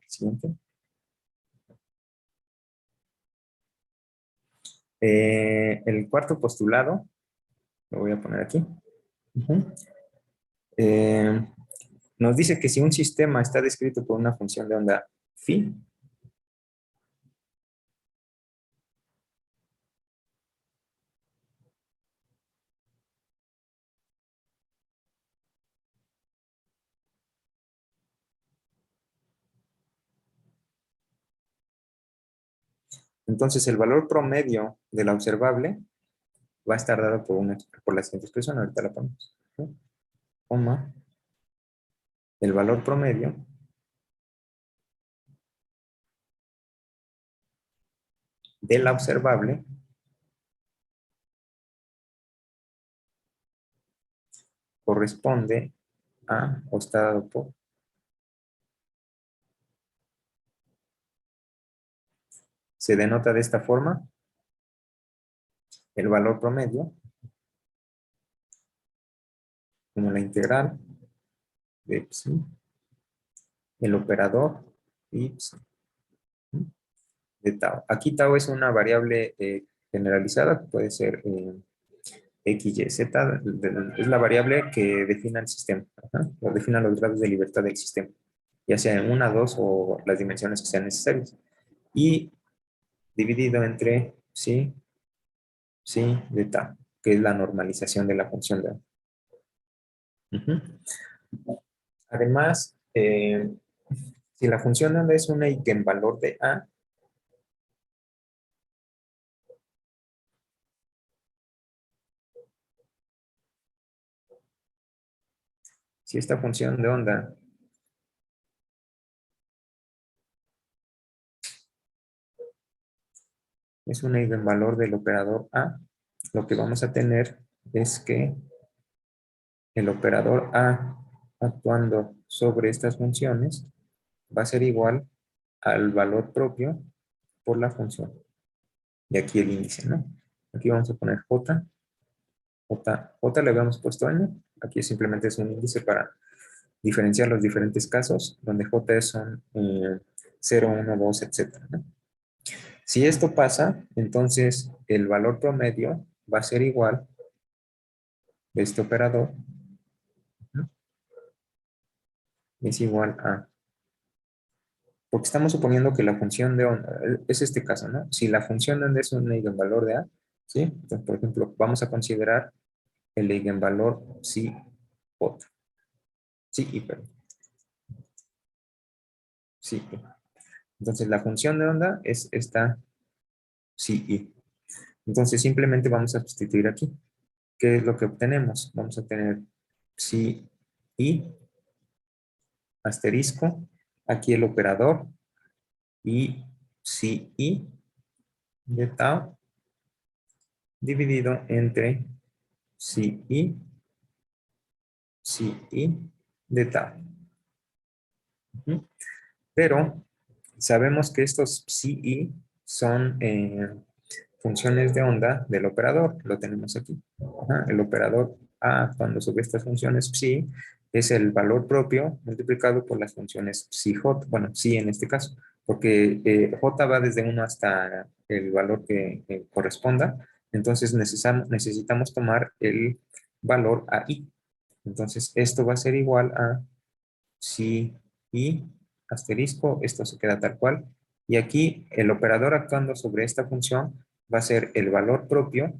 siguiente. El cuarto postulado, lo voy a poner aquí. Ujú. Eh, Nos dice que si un sistema está descrito por una función de onda phi, entonces el valor promedio de la observable va a estar dado por la siguiente expresión, ahorita la ponemos, ¿sí? Coma, el valor promedio de la observable corresponde a, o está dado por, se denota de esta forma, el valor promedio como la integral de psi, el operador y psi, de tau. Aquí tau es una variable generalizada, que puede ser X, Y, Z, es la variable que define el sistema, ajá, o define los grados de libertad del sistema, ya sea en una, dos o las dimensiones que sean necesarias. Y dividido entre psi, psi de tau, que es la normalización de la función de A. Además, si la función de onda es una eigenvalor de A, si esta función de onda es un eigenvalor del operador A, lo que vamos a tener es que el operador A actuando sobre estas funciones va a ser igual al valor propio por la función. Y aquí el índice, ¿no? Aquí vamos a poner J. J le habíamos puesto N. Aquí simplemente es un índice para diferenciar los diferentes casos, donde J son 0, 1, 2, etcétera, ¿no? Si esto pasa, entonces el valor promedio va a ser igual de este operador, ¿no? Es igual a, porque estamos suponiendo que la función de onda, es este caso, ¿no? Si la función de onda es un eigenvalor de A, ¿sí? Entonces, por ejemplo, vamos a considerar el eigenvalor psi J. Sí, y perdón. Sí. Entonces, la función de onda es esta psi i. Entonces, simplemente vamos a sustituir aquí. ¿Qué es lo que obtenemos? Vamos a tener psi i asterisco, aquí el operador, y psi i de tau dividido entre psi i de tau. Ujú. Pero sabemos que estos psi i son funciones de onda del operador, lo tenemos aquí. Ajá, el operador A, cuando sobre estas funciones psi, es el valor propio multiplicado por las funciones psi j, bueno, psi en este caso, porque j va desde 1 hasta el valor que corresponda, entonces necesitamos tomar el valor AI. Entonces, esto va a ser igual a psi i asterisco, esto se queda tal cual, y aquí el operador actuando sobre esta función va a ser el valor propio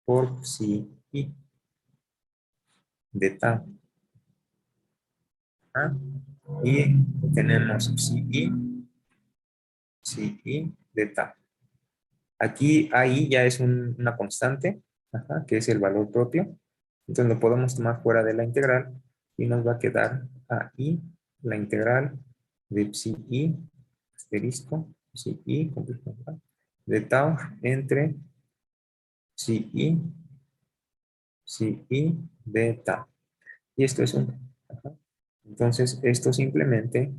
por psi i de tau. ¿Ah? Y tenemos psi i de tau. Aquí AI ya es una constante, ajá, que es el valor propio. Entonces lo podemos tomar fuera de la integral y nos va a quedar AI, la integral de psi i asterisco, psi i de tau entre psi i de tau. Y esto es 1. Ajá. Entonces, esto simplemente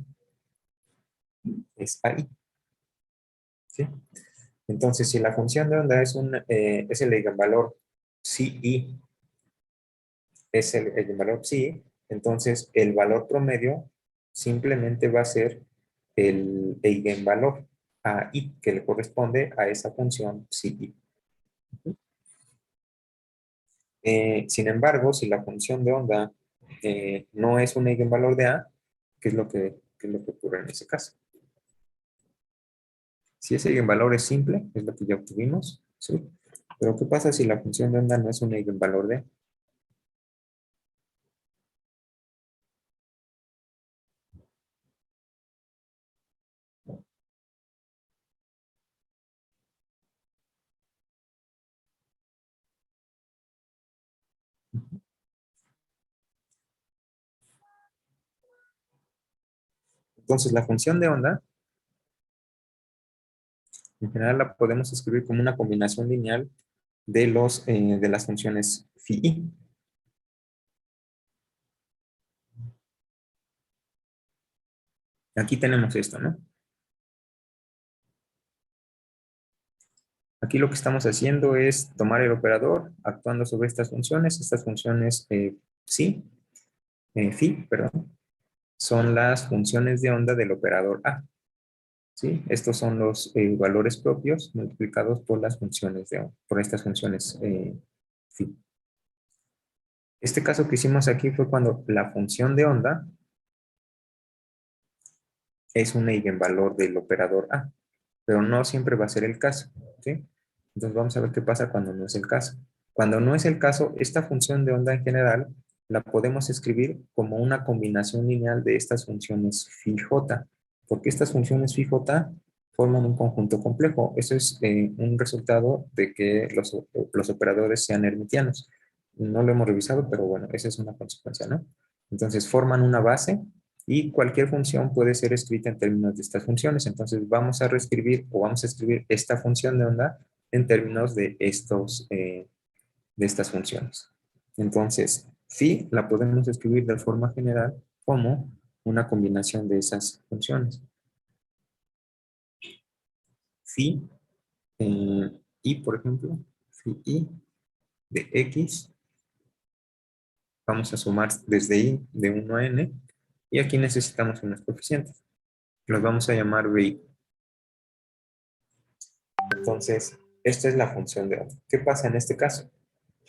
es ahí. ¿Sí? Entonces, si la función de onda es el eigenvalor psi i, es el eigenvalor psi i, entonces el valor promedio simplemente va a ser el eigenvalor a i, que le corresponde a esa función psi i. Sin embargo, si la función de onda no es un eigenvalor de A, qué es lo que ocurre en ese caso? Si ese eigenvalor es simple, es lo que ya obtuvimos, ¿sí? Pero ¿qué pasa si la función de onda no es un eigenvalor de A? Entonces, la función de onda, en general la podemos escribir como una combinación lineal de las funciones phi i. Aquí tenemos esto, ¿no? Aquí lo que estamos haciendo es tomar el operador, actuando sobre estas funciones phi, perdón, son las funciones de onda del operador A. ¿Sí? Estos son los valores propios multiplicados por las funciones de onda, por estas funciones phi. Este caso que hicimos aquí fue cuando la función de onda es un eigenvalor del operador A, pero no siempre va a ser el caso, ¿sí? Entonces vamos a ver qué pasa cuando no es el caso. Cuando no es el caso, esta función de onda en general la podemos escribir como una combinación lineal de estas funciones phi j, porque estas funciones phi j forman un conjunto complejo. Eso es un resultado de que los operadores sean hermitianos. No lo hemos revisado, pero bueno, esa es una consecuencia, ¿no? Entonces forman una base y cualquier función puede ser escrita en términos de estas funciones. Entonces vamos a reescribir o vamos a escribir esta función de onda en términos de estas funciones. Entonces, phi la podemos escribir de forma general como una combinación de esas funciones. Phi i, por ejemplo, phi i de x Vamos a sumar desde i de 1 a n. Y aquí necesitamos unos coeficientes. Los vamos a llamar bi. Entonces, esta es la función de onda. ¿Qué pasa en este caso?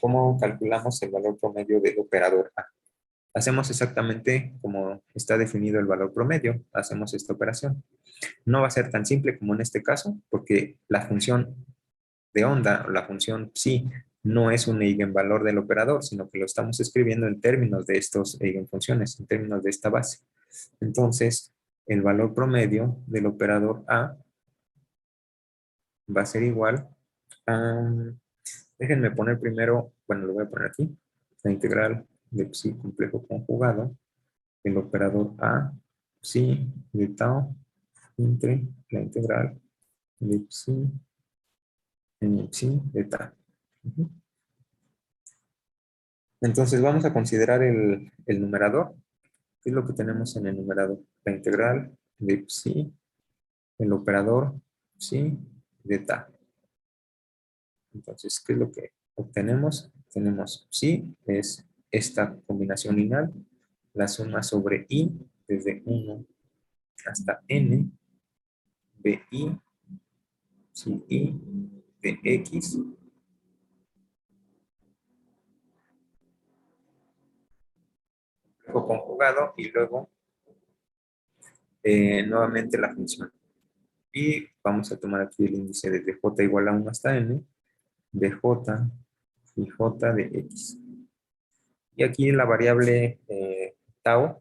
¿Cómo calculamos el valor promedio del operador A? Hacemos exactamente como está definido el valor promedio. Hacemos esta operación. No va a ser tan simple como en este caso, porque la función de onda, o la función psi, no es un eigenvalor del operador, sino que lo estamos escribiendo en términos de estos eigenfunciones, en términos de esta base. Entonces, el valor promedio del operador A va a ser igual a... Déjenme poner primero, bueno, lo voy a poner aquí, la integral de psi complejo conjugado, el operador A, psi de tau, entre la integral de psi en psi de tau. Ujú. Entonces vamos a considerar el numerador. ¿Qué es lo que tenemos en el numerador? La integral de psi, el operador psi de tau. Entonces, ¿qué es lo que obtenemos? Tenemos psi, es esta combinación lineal, la suma sobre i, desde 1 hasta n, de i, psi i, de x, luego conjugado, y luego nuevamente la función. Y vamos a tomar aquí el índice desde j igual a 1 hasta n, de j y j de x. Y aquí la variable tau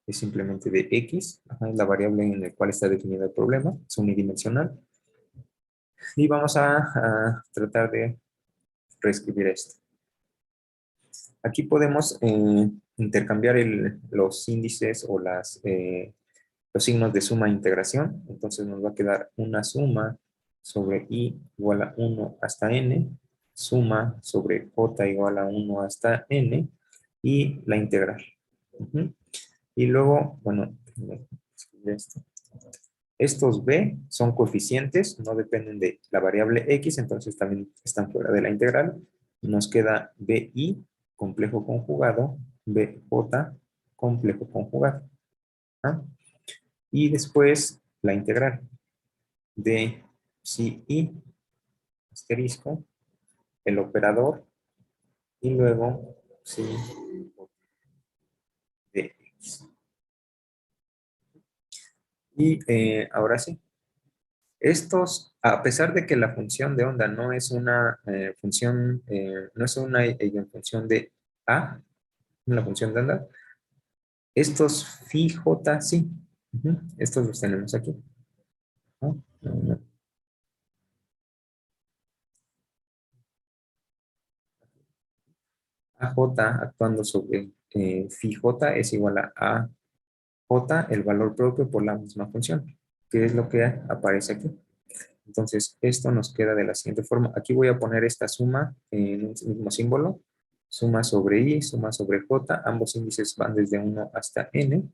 es simplemente de x, es la variable en la cual está definido el problema, es unidimensional. Y vamos a tratar de reescribir esto. Aquí podemos intercambiar los índices o los signos de suma e integración. Entonces nos va a quedar una suma sobre i igual a 1 hasta n, suma sobre j igual a 1 hasta n, y la integral. Ujú. Y luego, bueno, déjenme escribir esto. Estos b son coeficientes, no dependen de la variable x, entonces también están fuera de la integral. Nos queda bi complejo conjugado, bj complejo conjugado. ¿Ah? Y después la integral de psi i asterisco, el operador, y luego psi de x. Y ahora sí, estos, a pesar de que la función de onda no es una función, no es una eigenfunción de A, la función de onda, estos phi j sí. Ujú. Estos los tenemos aquí, ¿no? AJ actuando sobre phi j es igual a j, el valor propio por la misma función, que es lo que aparece aquí. Entonces, esto nos queda de la siguiente forma. Aquí voy a poner esta suma en un mismo símbolo. Suma sobre i, suma sobre j. Ambos índices van desde 1 hasta n.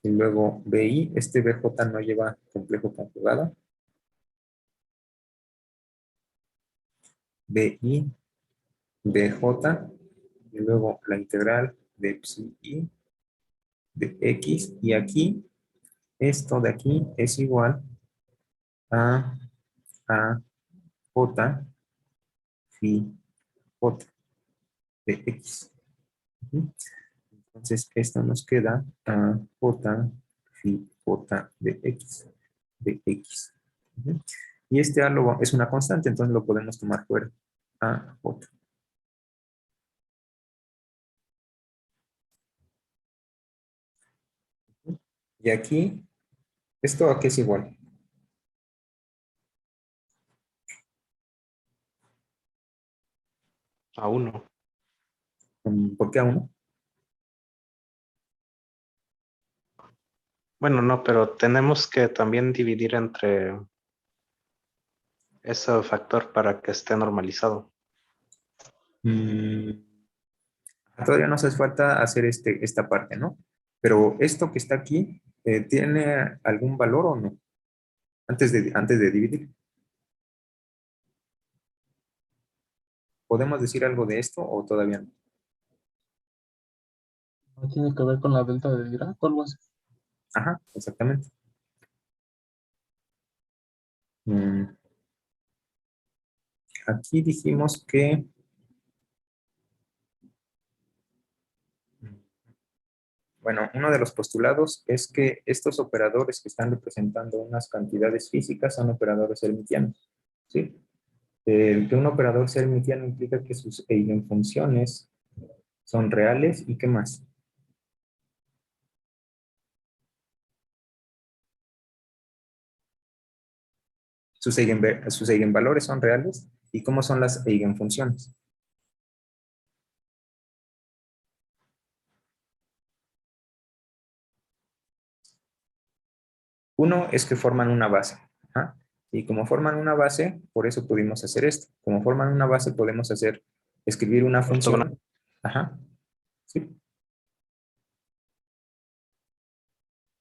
Y luego bi, este bj no lleva complejo conjugado. Bi, bj. Y luego la integral de psi i de x. Y aquí, esto de aquí es igual a j phi j de x. Ujú. Entonces, esto nos queda a j phi j de x. De x. Ujú. Y este a es una constante, entonces lo podemos tomar fuera. A j. Y aquí, ¿esto a qué es igual? A uno. ¿Por qué a 1? Bueno, no, pero tenemos que también dividir entre ese factor para que esté normalizado. Todavía nos hace falta hacer esta parte, ¿no? Pero esto que está aquí, ¿tiene algún valor o no? Antes de dividir. ¿Podemos decir algo de esto o todavía no? Tiene que ver con la delta de Dirac o algo así. Ajá, exactamente. Mm, Aquí dijimos que, bueno, uno de los postulados es que estos operadores que están representando unas cantidades físicas son operadores hermitianos, ¿sí? El que un operador sea hermitiano implica que sus eigenfunciones son reales y ¿qué más? Sus eigenvalores son reales y ¿cómo son las eigenfunciones? Uno es que forman una base. ¿Ah? Y como forman una base, por eso pudimos hacer esto. Como forman una base, podemos escribir una Ortogonal. función. Ajá. Sí.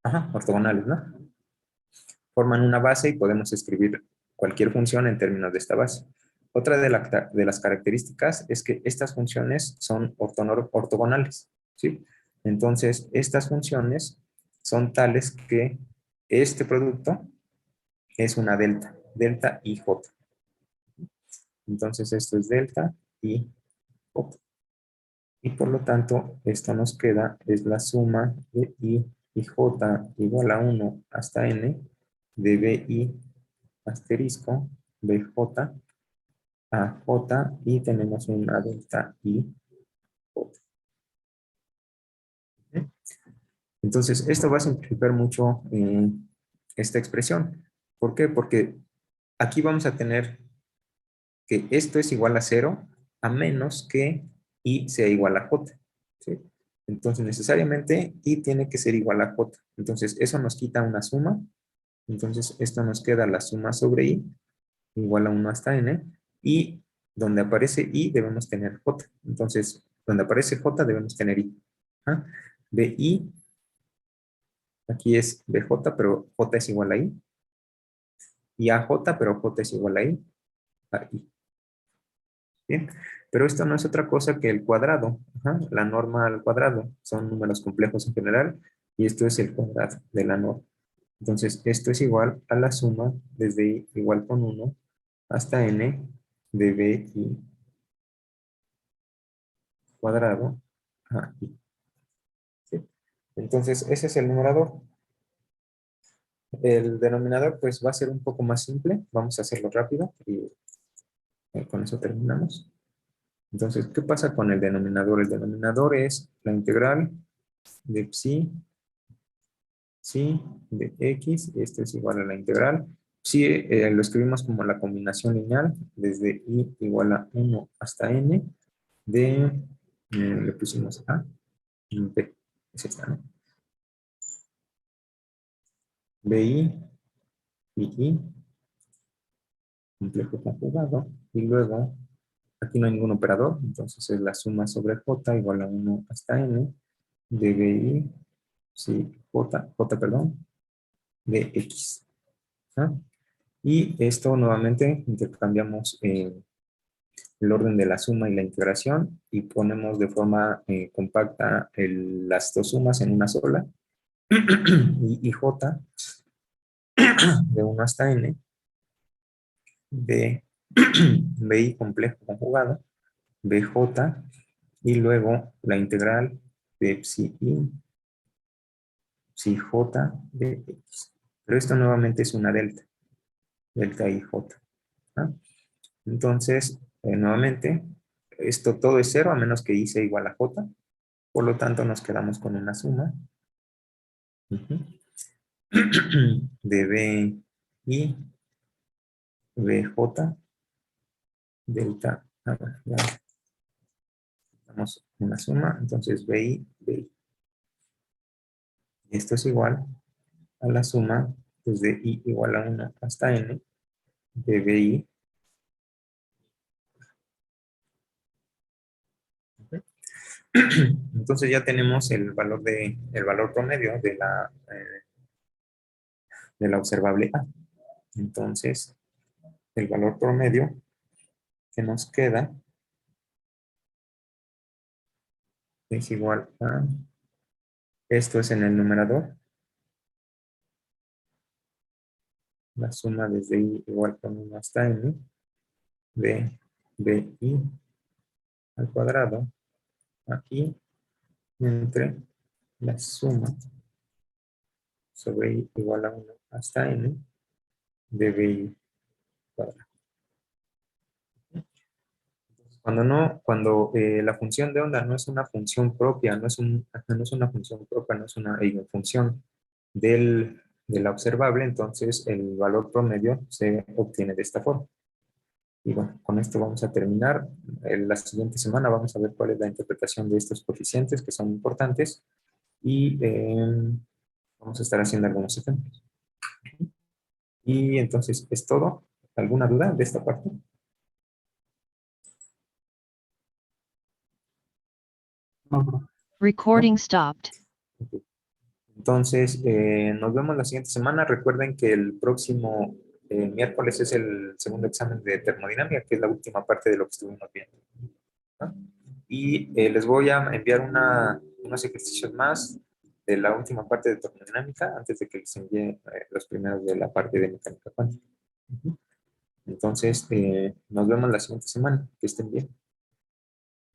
Ajá, ortogonales, ¿no? Forman una base y podemos escribir cualquier función en términos de esta base. Otra de las características es que estas funciones son ortogonales, ¿sí? Entonces, estas funciones son tales que este producto es una delta IJ. Entonces, esto es delta IJ. Y por lo tanto, esto nos queda, es la suma de I y J igual a 1 hasta N de BI asterisco BJ a J y tenemos una delta I J. Entonces, esto va a simplificar mucho esta expresión. ¿Por qué? Porque aquí vamos a tener que esto es igual a 0 a menos que I sea igual a J. ¿Sí? Entonces, necesariamente I tiene que ser igual a J. Entonces, eso nos quita una suma. Entonces, esto nos queda la suma sobre I igual a 1 hasta N. Y donde aparece I debemos tener J. Entonces, donde aparece J debemos tener I. ¿Ah? BI, aquí es BJ, pero J es igual a I. Y AJ, pero J es igual a I. A I. Bien, pero esto no es otra cosa que el cuadrado, ajá, la norma al cuadrado, son números complejos en general, y esto es el cuadrado de la norma. Entonces, esto es igual a la suma desde I igual con 1 hasta N de BI cuadrado a I. ¿Sí? Entonces, ese es el numerador. El denominador, pues, va a ser un poco más simple. Vamos a hacerlo rápido y con eso terminamos. Entonces, ¿qué pasa con el denominador? El denominador es la integral de psi de x, esto es igual a la integral. Psi lo escribimos como la combinación lineal, desde i igual a 1 hasta n, le pusimos a, b, es esta, ¿no? bi, i, complejo conjugado, y luego, aquí no hay ningún operador, entonces es la suma sobre j igual a 1 hasta n, de bi, sí, perdón, de x. ¿Ah? Y esto nuevamente intercambiamos el orden de la suma y la integración y ponemos de forma compacta las dos sumas en una sola. Y j de 1 hasta n de bi complejo conjugado, bj y luego la integral de psi i, psi j de x. Pero esto nuevamente es una delta ij. ¿Ah? Entonces, nuevamente, esto todo es 0 a menos que i sea igual a j. Por lo tanto, nos quedamos con una suma de b y bj delta. Ya damos una suma, entonces bi. Esto es igual a la suma desde i igual a 1 hasta n de bi. Entonces ya tenemos el valor promedio de la observable A. Entonces, el valor promedio que nos queda es igual a Esto es en el numerador. La suma desde i igual con 1 hasta n de bi al cuadrado aquí entre la suma sobre i igual a 1 hasta n de bi cuadrado. Cuando la función de onda no es una función propia, no es una función propia, no es una función de la observable, entonces el valor promedio se obtiene de esta forma. Y bueno, con esto vamos a terminar. En la siguiente semana vamos a ver cuál es la interpretación de estos coeficientes que son importantes y vamos a estar haciendo algunos ejemplos. Y entonces es todo. ¿Alguna duda de esta parte? No, profe. Recording stopped. Ok. Entonces, nos vemos la siguiente semana. Recuerden que el próximo miércoles es el segundo examen de termodinámica, que es la última parte de lo que estuvimos viendo, ¿no? Y les voy a enviar unos ejercicios más de la última parte de termodinámica antes de que les envíe los primeros de la parte de mecánica cuántica. Entonces, nos vemos la siguiente semana. Que estén bien.